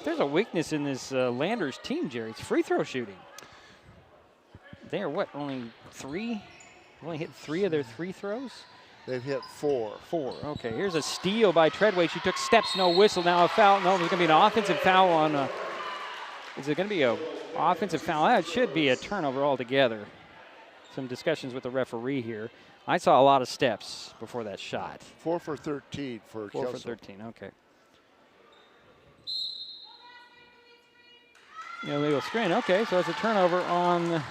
Speaker 2: There's a weakness in this Landers team, Jerry. It's free throw shooting. They are what, only 3? Only hit 3 of their 3 throws?
Speaker 7: They've hit 4.
Speaker 2: 4, okay. Here's a steal by Treadway. She took steps, no whistle. Now a foul. No, there's going to be an offensive foul on, is it going to be an offensive foul? That should be a turnover altogether. Some discussions with the referee here. I saw a lot of steps before that shot.
Speaker 7: 4 for 13 for
Speaker 2: 4
Speaker 7: Kelso.
Speaker 2: for 13, okay. Illegal screen, okay, so it's a turnover on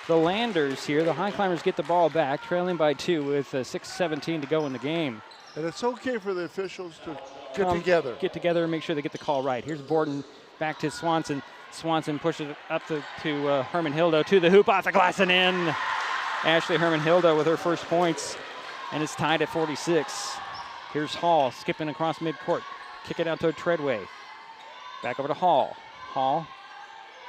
Speaker 2: the Landers here. The Highclimbers get the ball back, trailing by 2 with 6:17 to go in the game.
Speaker 7: And it's okay for the officials to get together
Speaker 2: and make sure they get the call right. Here's Borden back to Swanson. Swanson pushes it up to Herman Hildo, to the hoop, off the glass and in. Ashley Herman Hildo with her first points, and it's tied at 46. Here's Hall skipping across midcourt. Kick it out to Treadway. Back over to Hall. Hall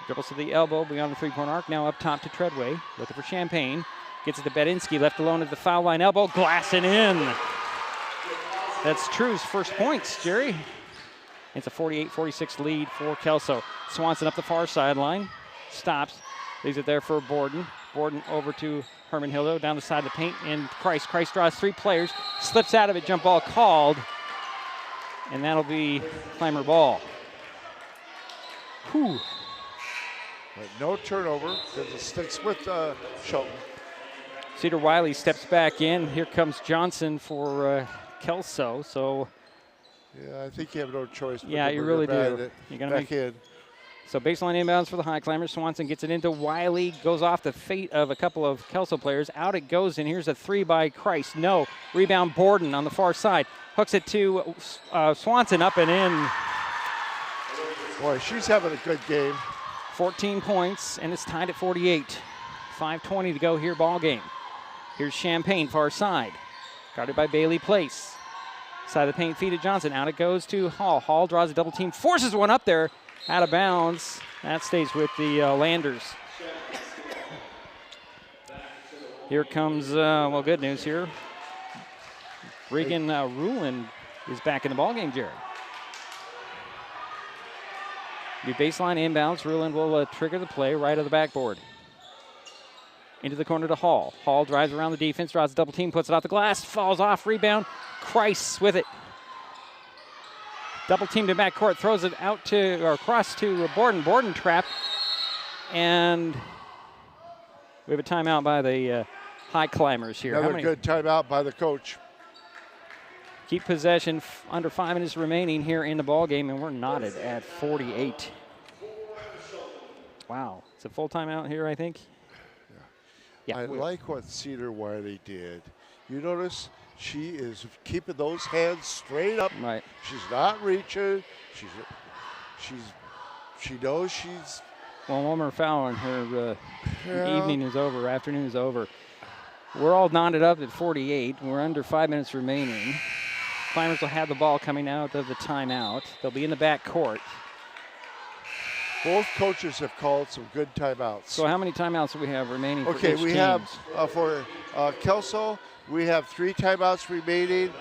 Speaker 2: dribbles to the elbow beyond the three-point arc. Now up top to Treadway. Looking for Champagne. Gets it to Bedinsky. Left alone at the foul line. Elbow. Glass and in. That's True's first points, Jerry. It's a 48-46 lead for Kelso. Swanson up the far sideline. Stops. Leaves it there for Borden. Borden over to Herman Hildo. Down the side of the paint. And Christ. Christ draws 3 players. Slips out of it. Jump ball called. And that'll be Climber ball. Whew.
Speaker 7: But no turnover because it sticks with Shelton.
Speaker 2: Cedar Wiley steps back in. Here comes Johnson for Kelso. So,
Speaker 7: yeah, I think you have no choice.
Speaker 2: Yeah, you really do. You're gonna
Speaker 7: back in.
Speaker 2: So baseline inbounds for the Highclimbers. Swanson gets it into Wiley. Goes off the feet of a couple of Kelso players. Out it goes, and here's a 3 by Christ. No. Rebound Borden on the far side. Hooks it to Swanson, up and in.
Speaker 7: Boy, she's having a good game.
Speaker 2: 14 points, and it's tied at 48. 5:20 to go here, ball game. Here's Champagne, far side. Guarded by Bailey Place. Side of the paint, feed to Johnson. Out it goes to Hall. Hall draws a double team, forces one up there, out of bounds. That stays with the Landers. Here comes, well, good news here. Regan Rulin is back in the ball game, Jerry. Be baseline inbounds. Ruland will trigger the play right of the backboard. Into the corner to Hall. Hall drives around the defense, draws a double team, puts it off the glass, falls off, rebound. Kreis with it. Double teamed in backcourt, throws it out to, or across to Borden. Borden trap. And we have a timeout by the Highclimbers here.
Speaker 7: Another good timeout by the coach.
Speaker 2: Keep possession, under 5 minutes remaining here in the ball game, and we're knotted at 48. Wow, it's a full timeout here, I think. Yeah,
Speaker 7: I like what Cedar Wiley did. You notice she is keeping those hands straight up.
Speaker 2: Right.
Speaker 7: She's not reaching. She knows she's.
Speaker 2: Well, one more foul and her evening is over, afternoon is over. We're all knotted up at 48. We're under 5 minutes remaining. Climbers will have the ball coming out of the timeout. They'll be in the back court.
Speaker 7: Both coaches have called some good timeouts.
Speaker 2: So how many timeouts do we have remaining for
Speaker 7: Okay,
Speaker 2: each
Speaker 7: we
Speaker 2: teams?
Speaker 7: have for Kelso, we have 3 timeouts remaining.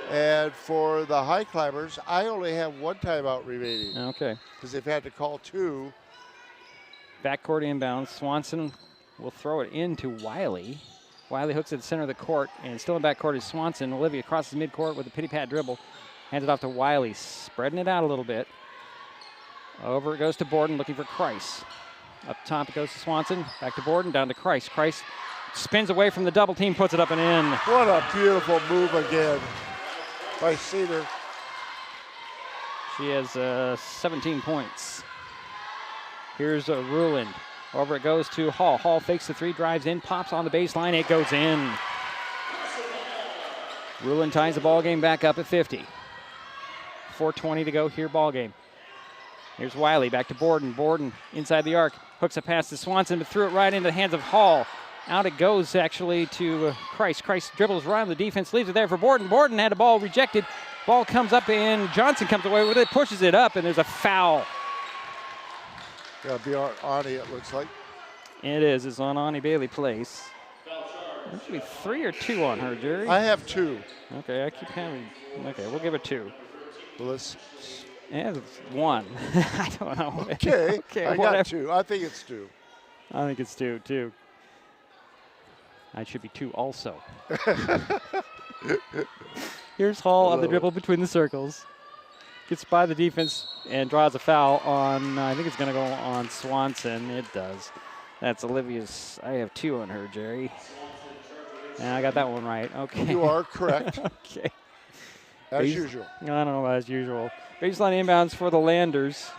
Speaker 7: And for the Highclimbers, I only have 1 timeout remaining.
Speaker 2: Okay.
Speaker 7: Because they've had to call 2.
Speaker 2: Backcourt inbound. Swanson will throw it into Wiley. Wiley hooks at the center of the court, and still in backcourt is Swanson. Olivia crosses midcourt with a pity-pat dribble. Hands it off to Wiley, spreading it out a little bit. Over it goes to Borden, looking for Kreis. Up top it goes to Swanson. Back to Borden, down to Kreis. Kreis spins away from the double team, puts it up and in.
Speaker 7: What a beautiful move again by Cedar.
Speaker 2: She has 17 points. Here's Ruland. Over it goes to Hall. Hall fakes the 3, drives in, pops on the baseline. It goes in. Ruland ties the ball game back up at 50. 4:20 to go here, ball game. Here's Wiley back to Borden. Borden inside the arc. Hooks a pass to Swanson, but threw it right into the hands of Hall. Out it goes actually to Kreis. Kreis dribbles around the defense, leaves it there for Borden. Borden had a ball rejected. Ball comes up and Johnson comes away with it, pushes it up, and there's a foul.
Speaker 7: Gotta be on Ani, it looks like.
Speaker 2: It is. It's on Ani Bailey Place. There should be 3 or 2 on her, Jerry.
Speaker 7: I have 2.
Speaker 2: Okay, I keep having. Okay, we'll give it 2.
Speaker 7: Well, let's.
Speaker 2: Yeah, it's 1. I don't know.
Speaker 7: Okay,
Speaker 2: okay,
Speaker 7: I
Speaker 2: whatever.
Speaker 7: got 2. I think it's 2.
Speaker 2: I think it's 2, too. I should be 2 also. Here's Hall on the dribble between the circles. Gets by the defense and draws a foul on, I think it's going to go on Swanson. It does. That's Olivia's. I have 2 on her, Jerry. And I got that one right. Okay.
Speaker 7: You are correct.
Speaker 2: Okay.
Speaker 7: As usual.
Speaker 2: I don't know, as usual. Baseline inbounds for the Landers.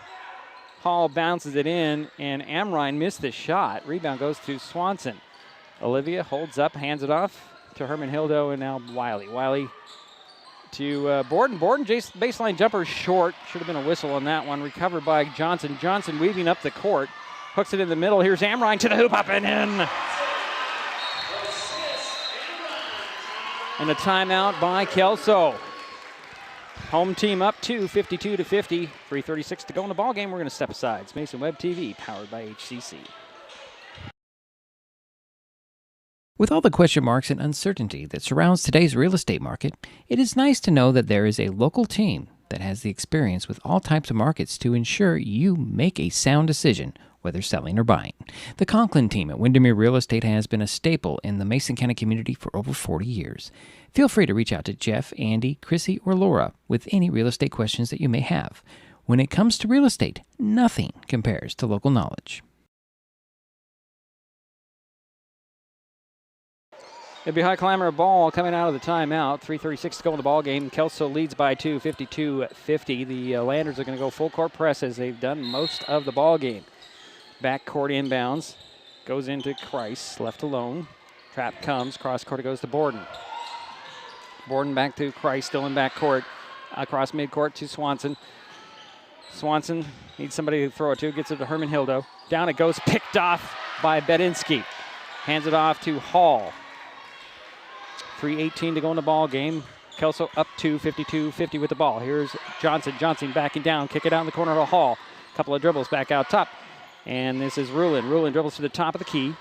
Speaker 2: Hall bounces it in, and Amrine missed the shot. Rebound goes to Swanson. Olivia holds up, hands it off to Herman Hildo, and now Wiley. Wiley to Borden. Borden, baseline jumper short. Should have been a whistle on that one. Recovered by Johnson. Johnson weaving up the court. Hooks it in the middle. Here's Amrine to the hoop, up and in. And a timeout by Kelso. Home team up 2, 52-50. 3:36 to go in the ball game. We're going to step aside. It's Mason Web TV, powered by HCC.
Speaker 10: With all the question marks and uncertainty that surrounds today's real estate market, it is nice to know that there is a local team that has the experience with all types of markets to ensure you make a sound decision, whether selling or buying. The Conklin team at Windermere Real Estate has been a staple in the Mason County community for over 40 years. Feel free to reach out to Jeff, Andy, Chrissy, or Laura with any real estate questions that you may have. When it comes to real estate, nothing compares to local knowledge.
Speaker 2: It'll be Highclimber ball coming out of the timeout. 3:36 to go in the ball game. Kelso leads by 2, 52-50. The Landers are going to go full court press as they've done most of the ball game. Backcourt inbounds. Goes into Kreis, left alone. Trap comes. Cross court it goes to Borden. Borden back to Kreis, still in backcourt. Across midcourt to Swanson. Swanson needs somebody to throw it to. Gets it to Herman Hildo. Down it goes. Picked off by Bedinsky. Hands it off to Hall. 3:18 to go in the ball game. Kelso up to 52-50 with the ball. Here's Johnson. Johnson backing down. Kick it out in the corner to Hall. Couple of dribbles back out top. And this is Ruland. Ruland dribbles to the top of the key.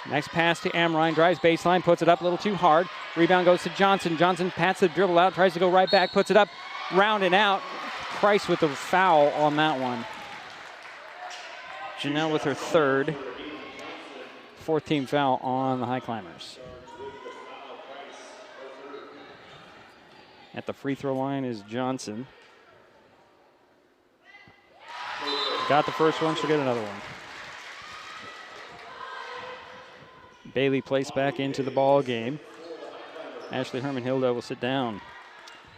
Speaker 2: Next pass to Amrine. Drives baseline. Puts it up a little too hard. Rebound goes to Johnson. Johnson pats the dribble out. Tries to go right back. Puts it up. Round and out. Kreis with the foul on that one. Janelle with her 3rd. Fourth team foul on the Highclimbers. At the free throw line is Johnson. Got the first one, she'll get another one. Bailey placed back into the ball game. Ashley Herman-Hilda will sit down.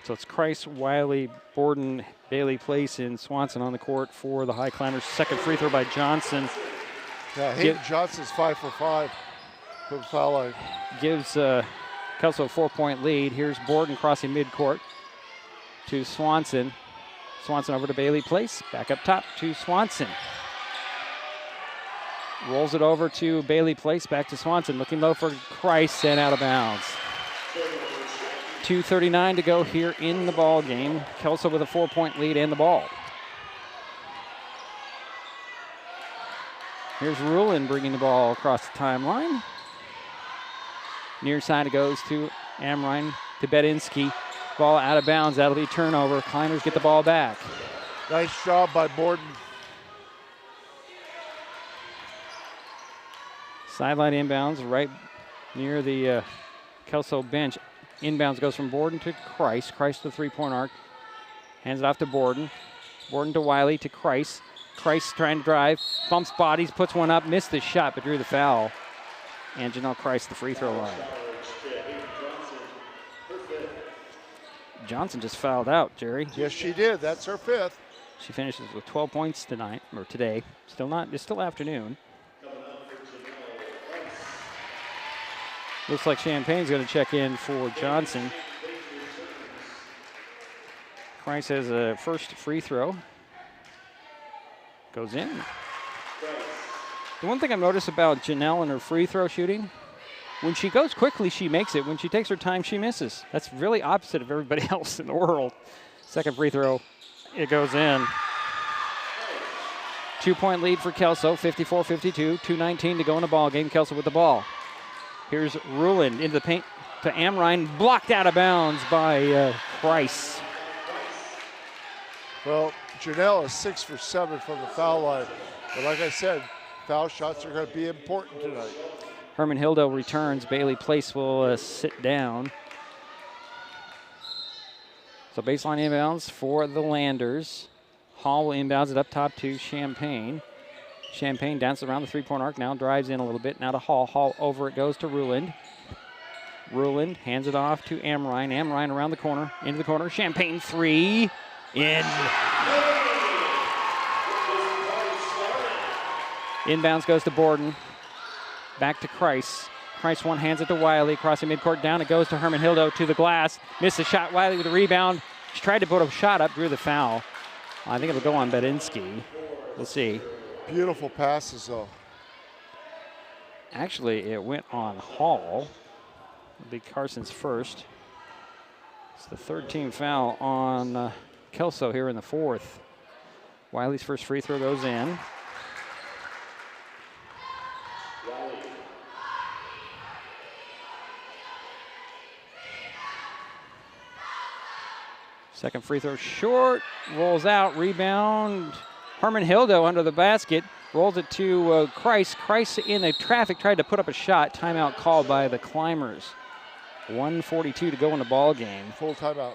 Speaker 2: So it's Christ, Wiley, Borden, Bailey Place, and Swanson on the court for the Highclimbers. Second free throw by Johnson.
Speaker 7: Yeah, Hayden Johnson's 5 for 5 from the foul line.
Speaker 2: Gives Kelso a 4-point lead. Here's Borden crossing midcourt to Swanson. Swanson over to Bailey Place. Back up top to Swanson. Rolls it over to Bailey Place. Back to Swanson. Looking low for Christ and out of bounds. 2:39 to go here in the ball game. Kelso with a 4-point lead and the ball. Here's Rulin bringing the ball across the timeline. Near side it goes to Amrine to Bedinsky. Ball out of bounds. That'll be turnover. Climbers get the ball back.
Speaker 7: Nice job by Borden.
Speaker 2: Sideline inbounds right near the Kelso bench. Inbounds goes from Borden to Christ. Christ to the three-point arc. Hands it off to Borden. Borden to Wiley to Christ. Christ trying to drive. Bumps bodies, puts one up, missed the shot, but drew the foul. And Janelle Christ, the free throw line. Johnson just fouled out, Jerry.
Speaker 7: Yes, she did. That's her 5th.
Speaker 2: She finishes with 12 points tonight, or today. It's still afternoon. Looks like Champagne's going to check in for Johnson. Christ has a first free throw. Goes in. The one thing I've noticed about Janelle and her free throw shooting, when she goes quickly, she makes it. When she takes her time, she misses. That's really opposite of everybody else in the world. Second free throw, it goes in. 2-point lead for Kelso, 54-52, 2:19 to go in the ball game. Kelso with the ball. Here's Ruland into the paint to Amrine, blocked out of bounds by Price.
Speaker 7: Well, Janelle is 6 for 7 from the foul line. But like I said, foul shots are going to be important tonight.
Speaker 2: Herman-Hilda returns. Bailey Place will sit down. So baseline inbounds for the Landers. Hall will inbounds it up top to Champagne. Champagne dances around the three-point arc, now drives in a little bit. Now to Hall. Hall over it goes to Ruland. Ruland hands it off to Amrine. Amrine around the corner, into the corner. Champagne 3, in. Inbounds goes to Borden. Back to Christ. Christ one hands it to Wiley, crossing midcourt down. It goes to Herman-Hildo to the glass. Missed the shot. Wiley with a rebound. She tried to put a shot up, drew the foul. I think it'll go on Bedinsky. We'll see.
Speaker 7: Beautiful passes, though.
Speaker 2: Actually, it went on Hall. It'll be Carson's first. It's the third team foul on Kelso here in the fourth. Wiley's first free throw goes in. Second free throw short, rolls out, rebound. Herman-Hildo under the basket, rolls it to Christ. Christ in the traffic, tried to put up a shot. Timeout called by the Climbers. 1:42 to go in the ball game.
Speaker 7: Full timeout.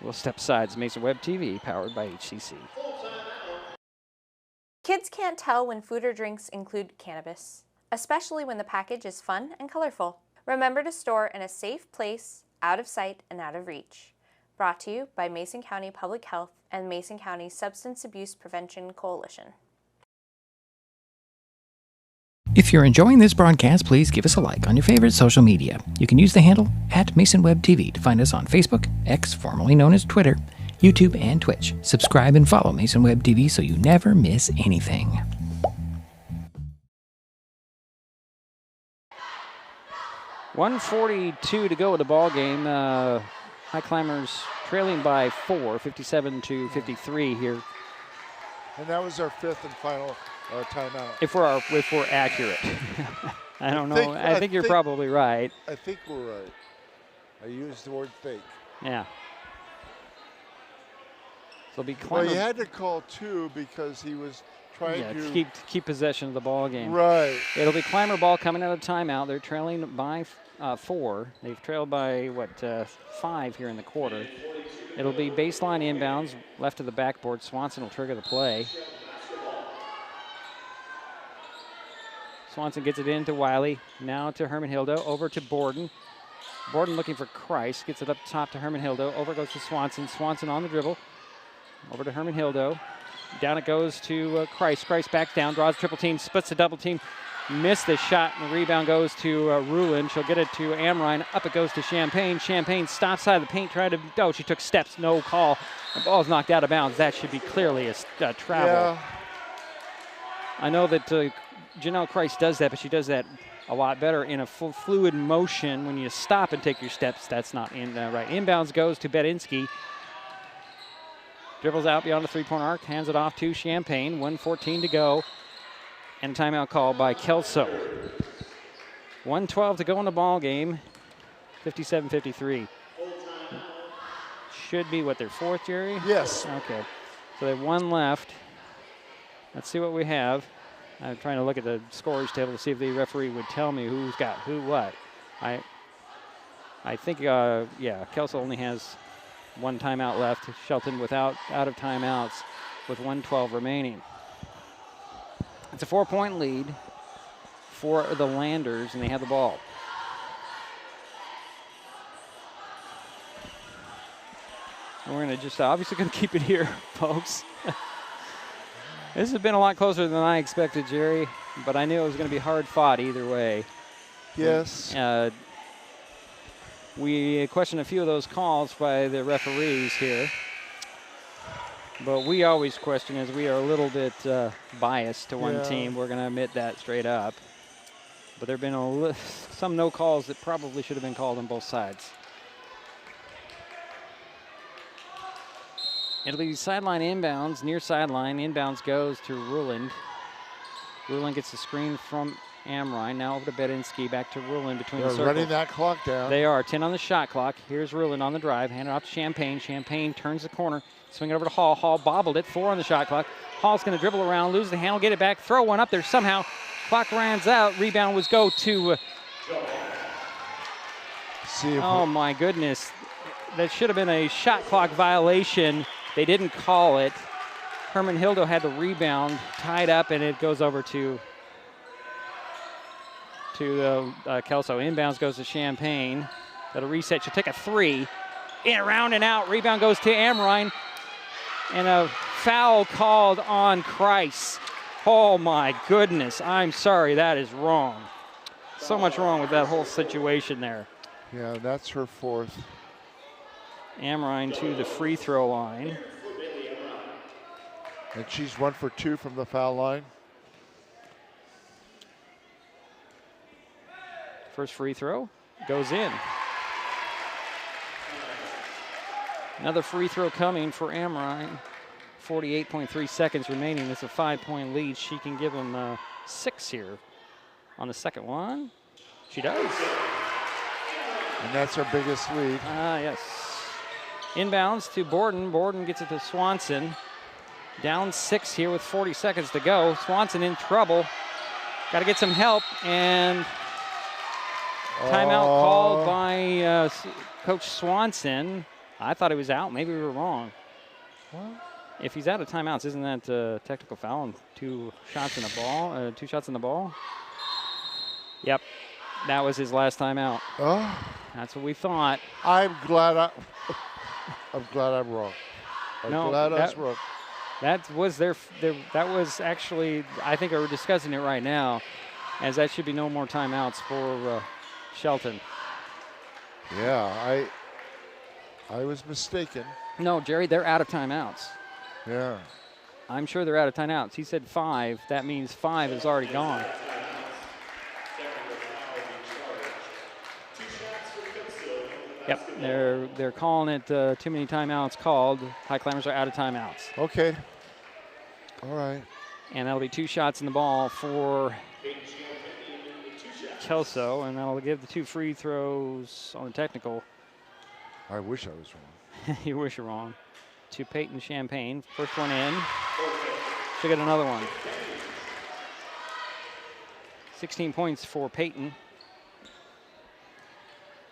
Speaker 2: We'll step aside. It's Mason Web TV, powered by HCC.
Speaker 6: Kids can't tell when food or drinks include cannabis, especially when the package is fun and colorful. Remember to store in a safe place, out of sight and out of reach. Brought to you by Mason County Public Health and Mason County Substance Abuse Prevention Coalition.
Speaker 10: If you're enjoying this broadcast, please give us a like on your favorite social media. You can use the handle @MasonWebTV to find us on Facebook, X, formerly known as Twitter, YouTube, and Twitch. Subscribe and follow Mason Web TV so you never miss anything.
Speaker 2: .142 to go in the ball game. Highclimbers trailing by 4, 57-53 here.
Speaker 7: And that was our fifth and final timeout.
Speaker 2: If we're accurate. I don't know. I think you're probably right.
Speaker 7: I think we're right. I used the word think.
Speaker 2: Yeah. So be
Speaker 7: Well, he had to call 2 because he was trying
Speaker 2: to keep possession of the ball game.
Speaker 7: Right.
Speaker 2: It'll be Climber ball coming out of timeout. They're trailing by 4. They've trailed by, 5 here in the quarter. It'll be baseline inbounds, left of the backboard. Swanson will trigger the play. Swanson gets it into Wiley. Now to Herman Hildo. Over to Borden. Borden looking for Christ. Gets it up top to Herman Hildo. Over goes to Swanson. Swanson on the dribble. Over to Herman Hildo. Down it goes to Christ. Christ backs down, draws triple team, splits the double team. Missed the shot, and the rebound goes to Rulin. She'll get it to Amrine. Up it goes to Champagne. Champagne stops side of the paint, tried to, oh, she took steps, no call. The ball's knocked out of bounds. That should be clearly a travel.
Speaker 7: Yeah.
Speaker 2: I know that Janelle Christ does that, but she does that a lot better in a full fluid motion. When you stop and take your steps, that's not right. Inbounds goes to Bedinsky. Dribbles out beyond the three-point arc, hands it off to Champagne. 1:14 to go. And timeout call by Kelso. 1:12 to go in the ball game. 57-53. Should be their fourth, Jerry?
Speaker 7: Yes.
Speaker 2: Okay. So they have 1 left. Let's see what we have. I'm trying to look at the scorers table to see if the referee would tell me who's got who what. I think Kelso only has 1 timeout left. Shelton out of timeouts with 1:12 remaining. It's a 4-point lead for the Landers, and they have the ball. And we're going to just obviously going to keep it here, folks. This has been a lot closer than I expected, Jerry, but I knew it was going to be hard fought either way.
Speaker 7: Yes.
Speaker 2: We questioned a few of those calls by the referees here. But we always question, as we are a little bit biased to one team. We're going to admit that straight up. But there have been some no calls that probably should have been called on both sides. It'll be sideline inbounds, near sideline. Inbounds goes to Ruland. Ruland gets the screen from Amrine. Now over to Bedinsky, back to Ruland between the circles.
Speaker 7: They're running that clock down.
Speaker 2: They are. 10 on the shot clock. Here's Ruland on the drive. Hand it off to Champagne. Champagne turns the corner. Swing it over to Hall. Hall bobbled it. 4 on the shot clock. Hall's going to dribble around, lose the handle, get it back, throw one up there somehow. Clock runs out. Rebound was go to. Oh my goodness. That should have been a shot clock violation. They didn't call it. Herman Hildo had the rebound tied up, and it goes over to Kelso. Inbounds goes to Champagne. That'll reset. She'll take a 3. In, around and out. Rebound goes to Amrine. And a foul called on Christ. Oh my goodness. I'm sorry, that is wrong. So much wrong with that whole situation there.
Speaker 7: Yeah, that's her 4th.
Speaker 2: Amrine to the free throw line.
Speaker 7: And she's 1 for 2 from the foul line.
Speaker 2: First free throw goes in. Another free throw coming for Amrine. 48.3 seconds remaining. It's a 5-point lead. She can give them 6 here on the second one. She does.
Speaker 7: And that's our biggest lead.
Speaker 2: Yes. Inbounds to Borden. Borden gets it to Swanson. Down 6 here with 40 seconds to go. Swanson in trouble. Got to get some help. And timeout called by Coach Swanson. I thought he was out. Maybe we were wrong. Well, if he's out of timeouts, isn't that a technical foul and 2 shots in the ball? 2 shots in the ball? Yep. That was his last timeout.
Speaker 7: Oh.
Speaker 2: That's what we thought.
Speaker 7: I'm glad I'm wrong. I'm glad I was wrong.
Speaker 2: That was that was actually, I think we're discussing it right now, as that should be no more timeouts for Shelton.
Speaker 7: Yeah, I was mistaken.
Speaker 2: No, Jerry, they're out of timeouts.
Speaker 7: Yeah.
Speaker 2: I'm sure they're out of timeouts. He said 5. That means 5 is already gone. Yep, they're calling it too many timeouts called. Highclimbers are out of timeouts.
Speaker 7: Okay. All right.
Speaker 2: And that'll be 2 shots in the ball for Kelso, and that'll give the 2 free throws on the technical.
Speaker 7: I wish I was wrong.
Speaker 2: You wish you're wrong. To Peyton Champagne. First one in. She'll get another one. 16 points for Peyton.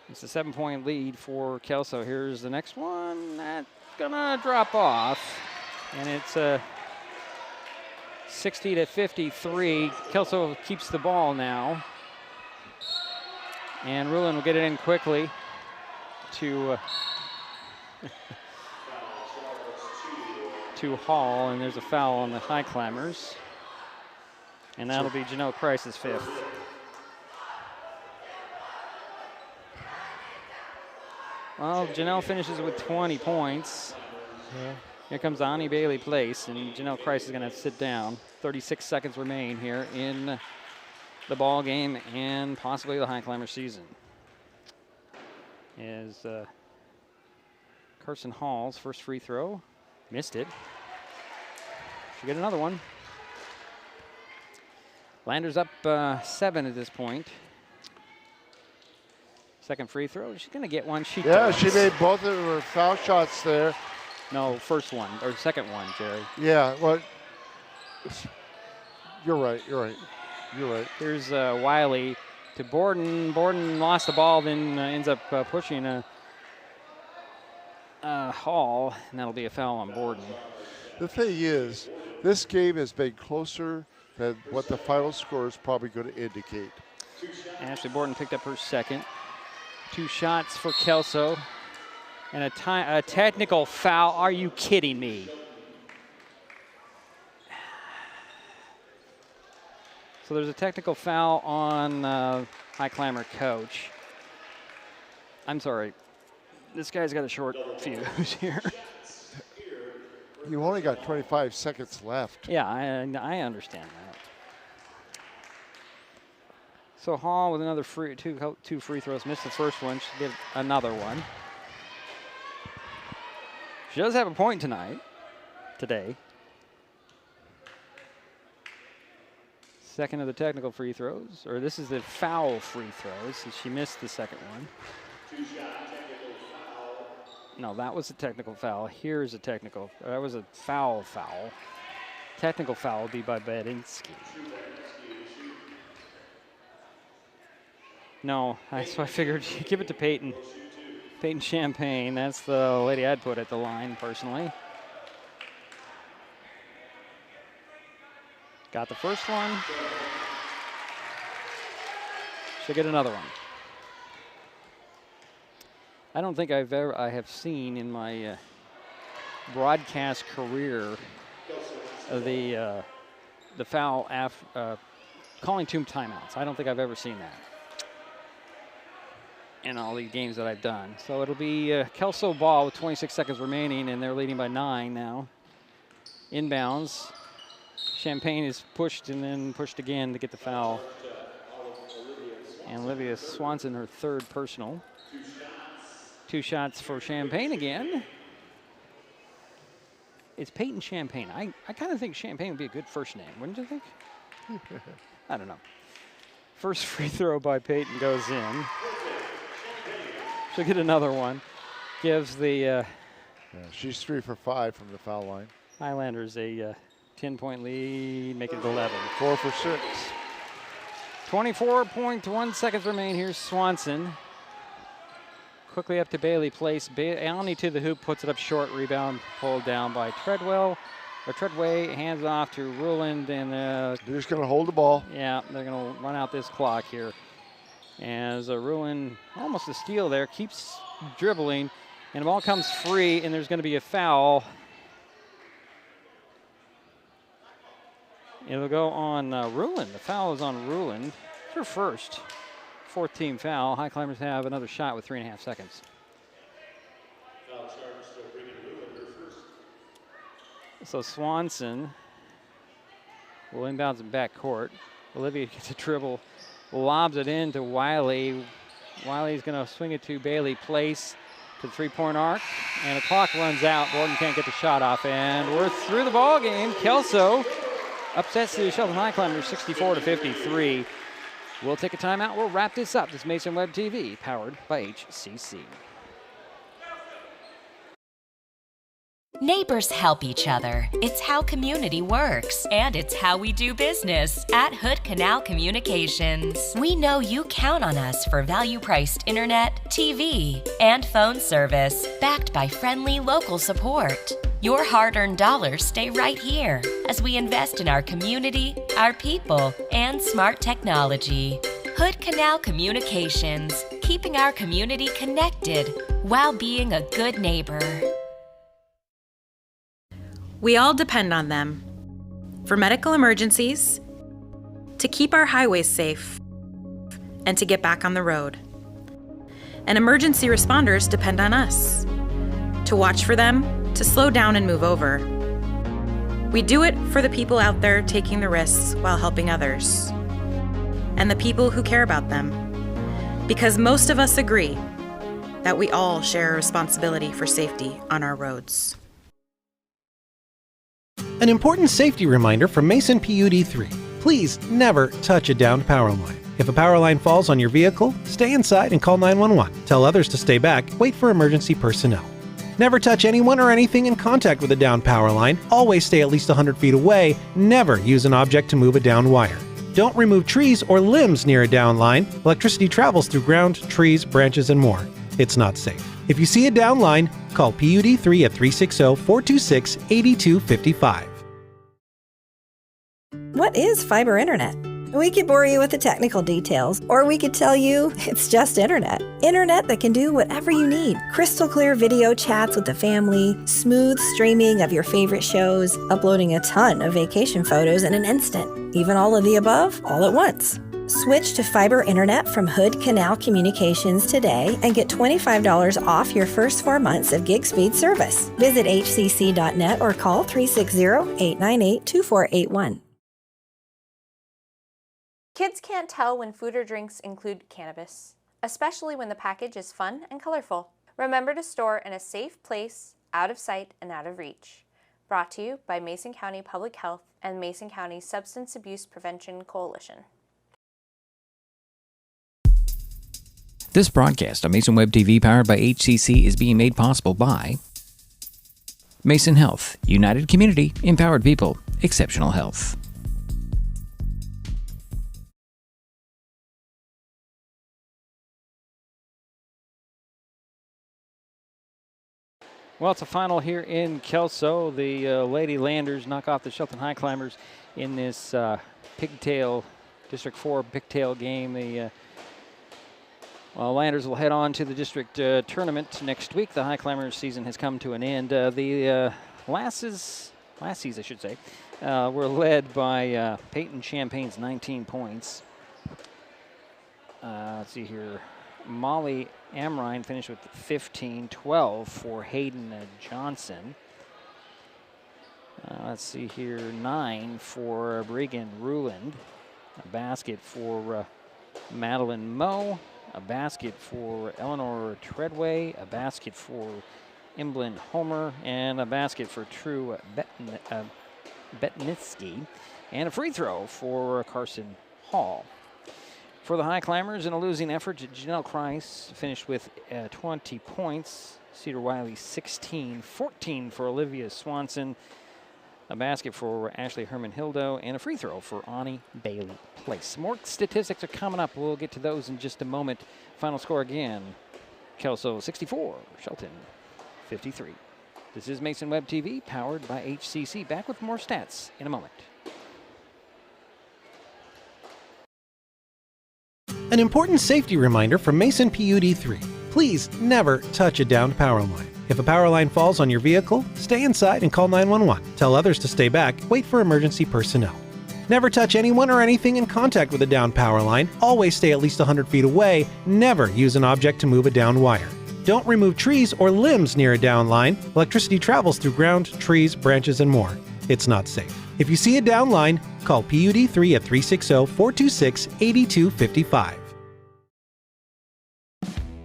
Speaker 2: It's a 7-point lead for Kelso. Here's the next one. That's gonna drop off. And it's a 60-53. Kelso keeps the ball now. And Rulin will get it in quickly to to Hall, and there's a foul on the Highclimbers. And that'll be Janelle Price's 5th. Well, Janelle finishes with 20 points.
Speaker 7: Yeah.
Speaker 2: Here comes Ani Bailey Place, and Janelle Price is going to sit down. 36 seconds remain here in the ball game and possibly the Highclimber season. Is Carson Hall's first free throw. Missed it. She'll get another one. Landers up 7 at this point. Second free throw. She's going to get one. She
Speaker 7: made both of her foul shots there.
Speaker 2: No, first one, or second one, Jerry.
Speaker 7: Yeah, well, you're right.
Speaker 2: Here's Wiley to Borden. Borden lost the ball, then ends up pushing a Hall, and that'll be a foul on Borden.
Speaker 7: The thing is, this game has been closer than what the final score is probably going to indicate.
Speaker 2: Ashley Borden picked up her second. 2 shots for Kelso. And a technical foul. Are you kidding me? So there's a technical foul on Highclimber coach. I'm sorry. This guy's got a short fuse here.
Speaker 7: You only got 25 seconds left.
Speaker 2: Yeah, I understand that. So Hall with another two free throws. Missed the first one. She'll get another one. She does have a point today. Second of the technical free throws, or this is the foul free throws. So she missed the second one. No, that was a technical foul. Here's a technical. That was a foul. Technical foul would be by Badinsky. No, so I figured give it to Peyton. Peyton Champagne, that's the lady I'd put at the line personally. Got the first one. She'll get another one. I don't think I have seen in my broadcast career the foul calling 2 timeouts. I don't think I've ever seen that in all these games that I've done. So it'll be Kelso ball with 26 seconds remaining, and they're leading by 9 now. Inbounds. Champagne is pushed and then pushed again to get the foul. And Olivia Swanson, her 3rd personal. 2 shots for Champagne again. It's Peyton Champagne. I kind of think Champagne would be a good first name, wouldn't you think? I don't know. First free throw by Peyton goes in. She'll get another one. Gives the
Speaker 7: she's 3 for 5 from the foul line.
Speaker 2: Highlanders a 10-point lead, make it 11.
Speaker 7: 4 for 6.
Speaker 2: 24.1 seconds remain. Here's Swanson. Quickly up to Bailey Place. Alney to the hoop, puts it up short. Rebound pulled down by Treadway. Hands off to Ruland, and
Speaker 7: they're just going to hold the ball.
Speaker 2: Yeah, they're going to run out this clock here. As Ruland, almost a steal there, keeps dribbling, and the ball comes free, and there's going to be a foul. It'll go on Ruland. The foul is on Ruland. It's her first. 4th team foul. Highclimbers have another shot with 3.5 seconds. So Swanson will inbounds in backcourt. Olivia gets a dribble, lobs it in to Wiley. Wiley's going to swing it to Bailey Place to the 3-point arc, and the clock runs out. Borden can't get the shot off, and we're through the ball game. Kelso upsets the Shelton Highclimbers 64-53. We'll take a timeout. We'll wrap this up. This is Mason Web TV, powered by HCC.
Speaker 9: Neighbors help each other. It's how community works, and it's how we do business at Hood Canal Communications. We know you count on us for value-priced internet, TV, and phone service, backed by friendly local support. Your hard-earned dollars stay right here as we invest in our community, our people, and smart technology. Hood Canal Communications, keeping our community connected while being a good neighbor.
Speaker 16: We all depend on them for medical emergencies, to keep our highways safe, and to get back on the road. And emergency responders depend on us to watch for them, to slow down and move over. We do it for the people out there taking the risks while helping others, and the people who care about them, because most of us agree that we all share a responsibility for safety on our roads.
Speaker 5: An important safety reminder from Mason PUD 3. Please never touch a downed power line. If a power line falls on your vehicle, stay inside and call 911. Tell others to stay back, wait for emergency personnel. Never touch anyone or anything in contact with a downed power line. Always stay at least 100 feet away. Never use an object to move a downed wire. Don't remove trees or limbs near a downed line. Electricity travels through ground, trees, branches, and more. It's not safe. If you see a downed line, call PUD 3 at 360-426-8255.
Speaker 4: What is fiber internet? We could bore you with the technical details, or we could tell you it's just internet. Internet that can do whatever you need. Crystal clear video chats with the family, smooth streaming of your favorite shows, uploading a ton of vacation photos in an instant. Even all of the above, all at once. Switch to fiber internet from Hood Canal Communications today and get $25 off your first 4 months of gig speed service. Visit hcc.net or call 360-898-2481.
Speaker 6: Kids can't tell when food or drinks include cannabis, especially when the package is fun and colorful. Remember to store in a safe place, out of sight and out of reach. Brought to you by Mason County Public Health and Mason County Substance Abuse Prevention Coalition.
Speaker 10: This broadcast on Mason Web TV powered by HCC is being made possible by Mason Health, United Community, Empowered People, Exceptional Health.
Speaker 2: Well, it's a final here in Kelso. The Lady Landers knock off the Shelton Highclimbers in this Pigtail, District 4 Pigtail game. The Landers will head on to the district tournament next week. The Highclimbers season has come to an end. The Lassies, I should say, were led by Peyton Champagne's 19 points. Let's see here. Molly Amrine finished with 15-12 for Hayden Johnson. Let's see here, 9 for Regan Ruland. A basket for Madeline Moe. A basket for Eleanor Treadway. A basket for Emblyn Homer. And a basket for True Betnitsky. And a free throw for Carson Hall. For the Highclimbers, in a losing effort, Janelle Kreis finished with 20 points. Cedar Wiley 16, 14 for Olivia Swanson. A basket for Ashley Herman-Hildo, and a free throw for Ani Bailey Place. More statistics are coming up. We'll get to those in just a moment. Final score again, Kelso 64, Shelton 53. This is Mason Web TV, powered by HCC. Back with more stats in a moment.
Speaker 5: An important safety reminder from Mason PUD 3. Please never touch a downed power line. If a power line falls on your vehicle, stay inside and call 911. Tell others to stay back, wait for emergency personnel. Never touch anyone or anything in contact with a downed power line. Always stay at least 100 feet away. Never use an object to move a downed wire. Don't remove trees or limbs near a downed line. Electricity travels through ground, trees, branches, and more. It's not safe. If you see a downed line, call PUD 3 at 360-426-8255.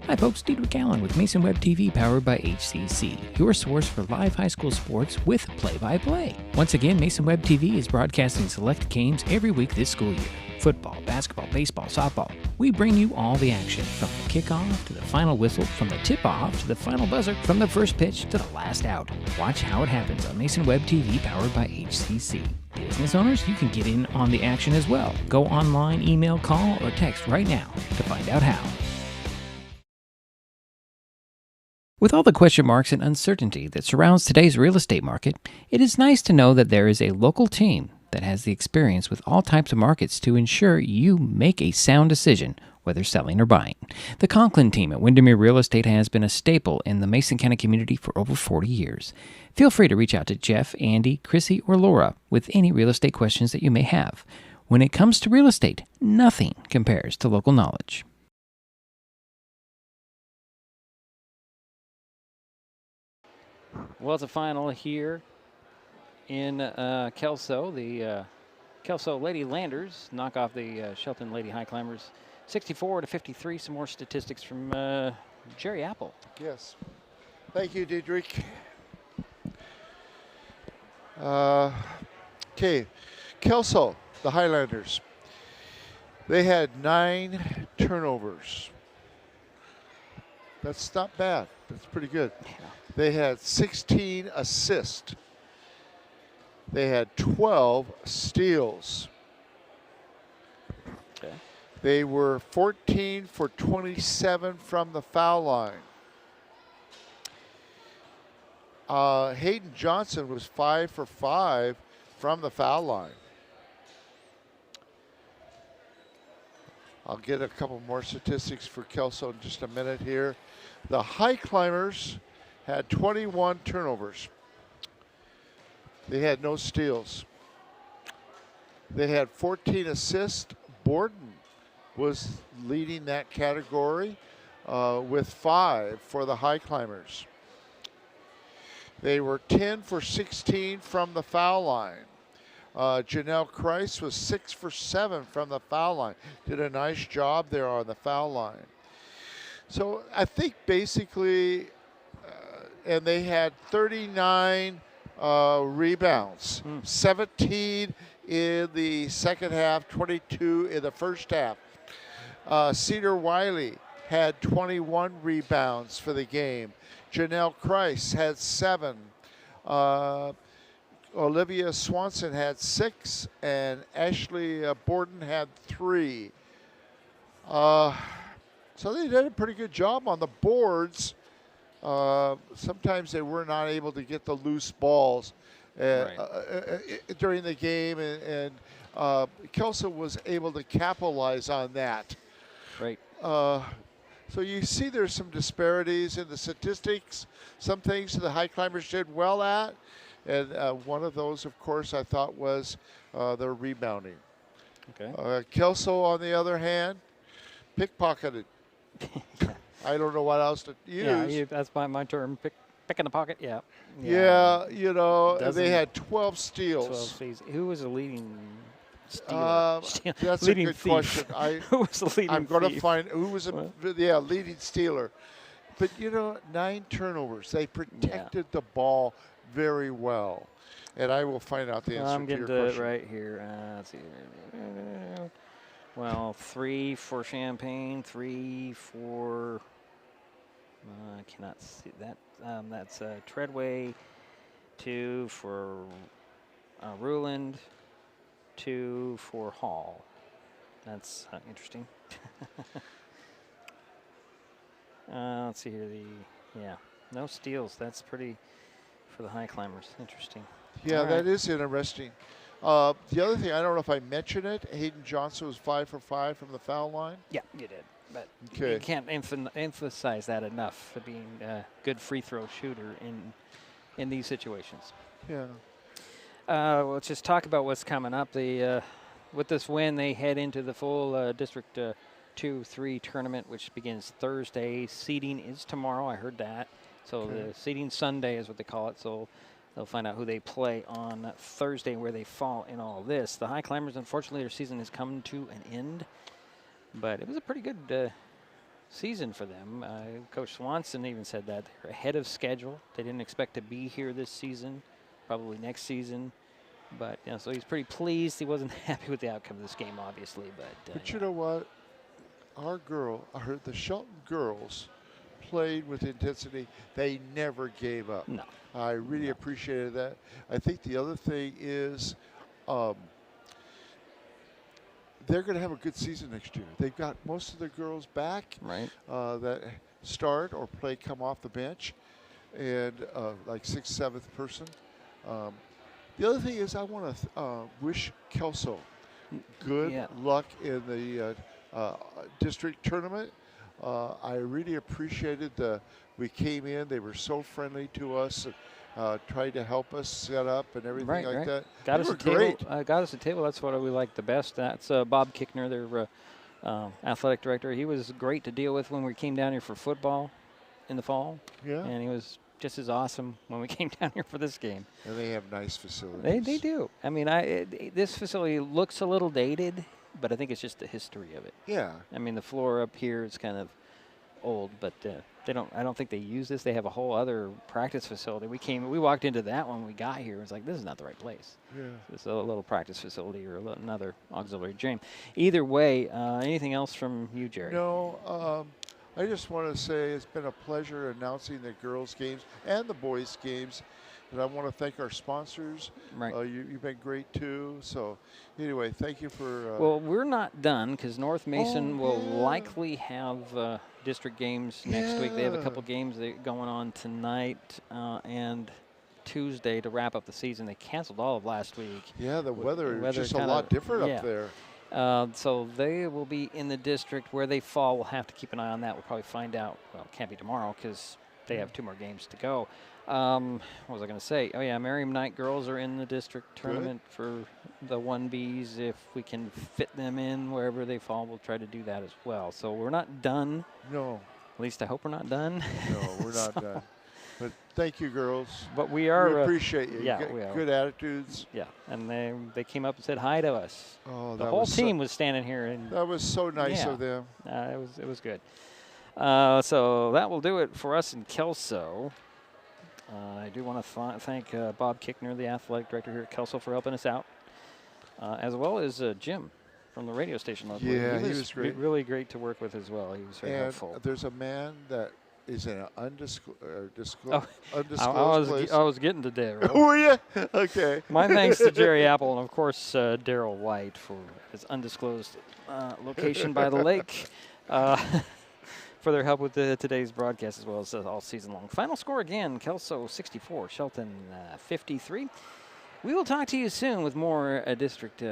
Speaker 10: Hi folks, Diedrich Allen with Mason Web TV powered by HCC, your source for live high school sports with play-by-play. Once again, Mason Web TV is broadcasting select games every week this school year. Football, basketball, baseball, softball. We bring you all the action, from the kickoff to the final whistle, from the tip-off to the final buzzer, from the first pitch to the last out. Watch how it happens on Mason Web TV, powered by HCC. Business owners, you can get in on the action as well. Go online, email, call, or text right now to find out how. With all the question marks and uncertainty that surrounds today's real estate market, it is nice to know that there is a local team that has the experience with all types of markets to ensure you make a sound decision, whether selling or buying. The Conklin team at Windermere Real Estate has been a staple in the Mason County community for over 40 years. Feel free to reach out to Jeff, Andy, Chrissy, or Laura with any real estate questions that you may have. When it comes to real estate, nothing compares to local knowledge.
Speaker 2: Well, it's a final here in Kelso. The Kelso Lady Landers knock off the Shelton Lady Highclimbers 64-53. Some more statistics from Jerry Apple.
Speaker 7: Yes. Thank you, Diedrich. Okay, Kelso, the Highlanders. They had 9 turnovers. That's not bad. That's pretty good.
Speaker 2: Yeah.
Speaker 7: They had 16 assists. They had 12 steals.
Speaker 2: Okay.
Speaker 7: They were 14 for 27 from the foul line. Hayden Johnson was 5 for 5 from the foul line. I'll get a couple more statistics for Kelso in just a minute here. The Highclimbers had 21 turnovers. They had no steals. They had 14 assists. Borden was leading that category with 5 for the Highclimbers. They were 10 for 16 from the foul line. Janelle Kreis was 6 for 7 from the foul line. Did a nice job there on the foul line. So I think basically, and they had 39 rebounds, 17 in the second half, 22 in the first half. Cedar Wiley had 21 rebounds for the game. Janelle Kreis had 7. Olivia Swanson had 6, and Ashley Borden had 3. So they did a pretty good job on the boards. Sometimes they were not able to get the loose balls during the game, and Kelso was able to capitalize on that.
Speaker 2: Right.
Speaker 7: So you see there's some disparities in the statistics. Some things the Highclimbers did well at, and one of those, of course, I thought was their rebounding.
Speaker 2: Okay.
Speaker 7: Kelso, on the other hand, pickpocketed. I don't know what else to use.
Speaker 2: Yeah, that's my term. Pick in the pocket. Yeah.
Speaker 7: Yeah, you know, they had 12 steals.
Speaker 2: 12 steals. Who was the leading stealer?
Speaker 7: That's
Speaker 2: leading
Speaker 7: a good
Speaker 2: thief.
Speaker 7: question.
Speaker 2: Who was the leading
Speaker 7: I'm going to
Speaker 2: thief?
Speaker 7: find who was leading stealer. But, you know, 9 turnovers. They protected the ball very well. And I will find out the answer
Speaker 2: I'm
Speaker 7: to your
Speaker 2: getting
Speaker 7: question.
Speaker 2: it right here. Let's see. Well, 3 for Champaign, 3 for I cannot see that. That's Treadway, 2 for Ruland, 2 for Hall. That's interesting. Let's see here. No steals. That's pretty for the Highclimbers. Interesting.
Speaker 7: Yeah, that is interesting. The other thing, I don't know if I mentioned it, Hayden Johnson was 5 for 5 from the foul line.
Speaker 2: Yeah, you did. But you can't emphasize that enough for being a good free throw shooter in these situations.
Speaker 7: Yeah.
Speaker 2: Let's just talk about what's coming up. With this win, they head into the full District 2-3 tournament, which begins Thursday. Seeding is tomorrow. I heard that. So the seeding Sunday is what they call it. So they'll find out who they play on Thursday and where they fall in all this. The Highclimbers, unfortunately, their season has come to an end. But it was a pretty good season for them. Coach Swanson even said that they're ahead of schedule. They didn't expect to be here this season, probably next season. But so he's pretty pleased. He wasn't happy with the outcome of this game, obviously. But
Speaker 7: you know what? the Shelton girls played with intensity. They never gave up.
Speaker 2: No.
Speaker 7: I really appreciated that. I think the other thing is they're going to have a good season next year. They've got most of the girls back that start or come off the bench, and like 6th, 7th person. The other thing is I want to wish Kelso good luck in the district tournament. I really appreciated we came in, they were so friendly to us, tried to help us set up and everything like that.
Speaker 2: Got us a table. That's what we like the best. That's Bob Kickner, their athletic director. He was great to deal with when we came down here for football in the fall.
Speaker 7: Yeah.
Speaker 2: And he was just as awesome when we came down here for this game.
Speaker 7: And they have nice facilities.
Speaker 2: They do. I mean, this facility looks a little dated, but I think it's just the history of it.
Speaker 7: Yeah.
Speaker 2: I mean, the floor up here is kind of old, but I don't think they use this. They have a whole other practice facility. We walked into that when we got here. It was like, this is not the right place.
Speaker 7: Yeah.
Speaker 2: It's a little practice facility or another auxiliary gym. Either way, anything else from you, Jerry?
Speaker 7: No. I just want to say it's been a pleasure announcing the girls' games and the boys' games. And I want to thank our sponsors.
Speaker 2: Right.
Speaker 7: You've been great, too. So, anyway, thank you for...
Speaker 2: well, we're not done because North Mason will likely have district games next week. They have a couple games going on tonight and Tuesday to wrap up the season. They canceled all of last week.
Speaker 7: Yeah, the weather is just a lot different up there.
Speaker 2: So they will be in the district. Where they fall, we'll have to keep an eye on that. We'll probably find out. Well, it can't be tomorrow because they have 2 more games to go. What was I going to say? Oh, yeah, Merriam Knight girls are in the district tournament for the 1Bs. If we can fit them in wherever they fall, we'll try to do that as well. So we're not done.
Speaker 7: No.
Speaker 2: At least I hope we're not done.
Speaker 7: No, we're not done. But thank you, girls.
Speaker 2: But we are.
Speaker 7: We appreciate you.
Speaker 2: Yeah, we are.
Speaker 7: Good attitudes.
Speaker 2: Yeah, and they came up and said hi to us.
Speaker 7: Oh,
Speaker 2: the whole team was standing here. And
Speaker 7: that was so nice of them.
Speaker 2: It was good. So that will do it for us in Kelso. I do want to thank Bob Kickner, the athletic director here at Kelso, for helping us out, as well as Jim from the radio station locally.
Speaker 7: Yeah, he was great.
Speaker 2: Really great to work with as well. He was very helpful.
Speaker 7: There's a man that is in an undisclosed place.
Speaker 2: I was getting to Daryl.
Speaker 7: Were you? Okay.
Speaker 2: My thanks to Jerry Apple and, of course, Daryl White for his undisclosed location by the lake. For their help with today's broadcast as well as all season long. Final score again, Kelso 64, Shelton 53. We will talk to you soon with more district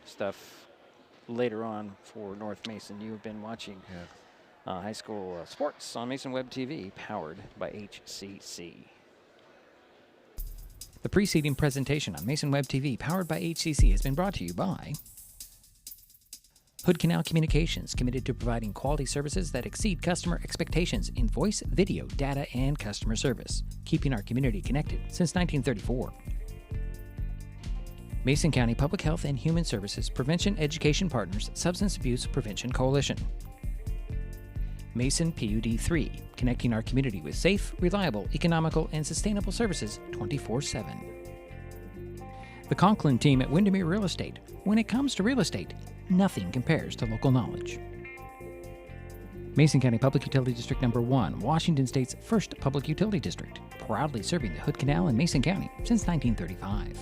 Speaker 2: stuff later on for North Mason. You have been watching high school sports on Mason Web TV, powered by HCC.
Speaker 10: The preceding presentation on Mason Web TV, powered by HCC, has been brought to you by Hood Canal Communications, committed to providing quality services that exceed customer expectations in voice, video, data, and customer service, keeping our community connected since 1934. Mason County Public Health and Human Services Prevention Education Partners Substance Abuse Prevention Coalition. Mason PUD 3, connecting our community with safe, reliable, economical, and sustainable services 24/7. The Conklin team at Windermere Real Estate. When it comes to real estate, nothing compares to local knowledge. Mason County Public Utility District Number 1, Washington State's first public utility district, proudly serving the Hood Canal in Mason County since 1935.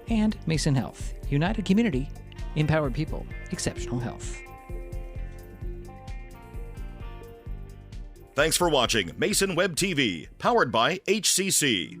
Speaker 10: And Mason Health, united community, empowered people, exceptional health.
Speaker 1: Thanks for watching Mason Web TV, powered by HCC.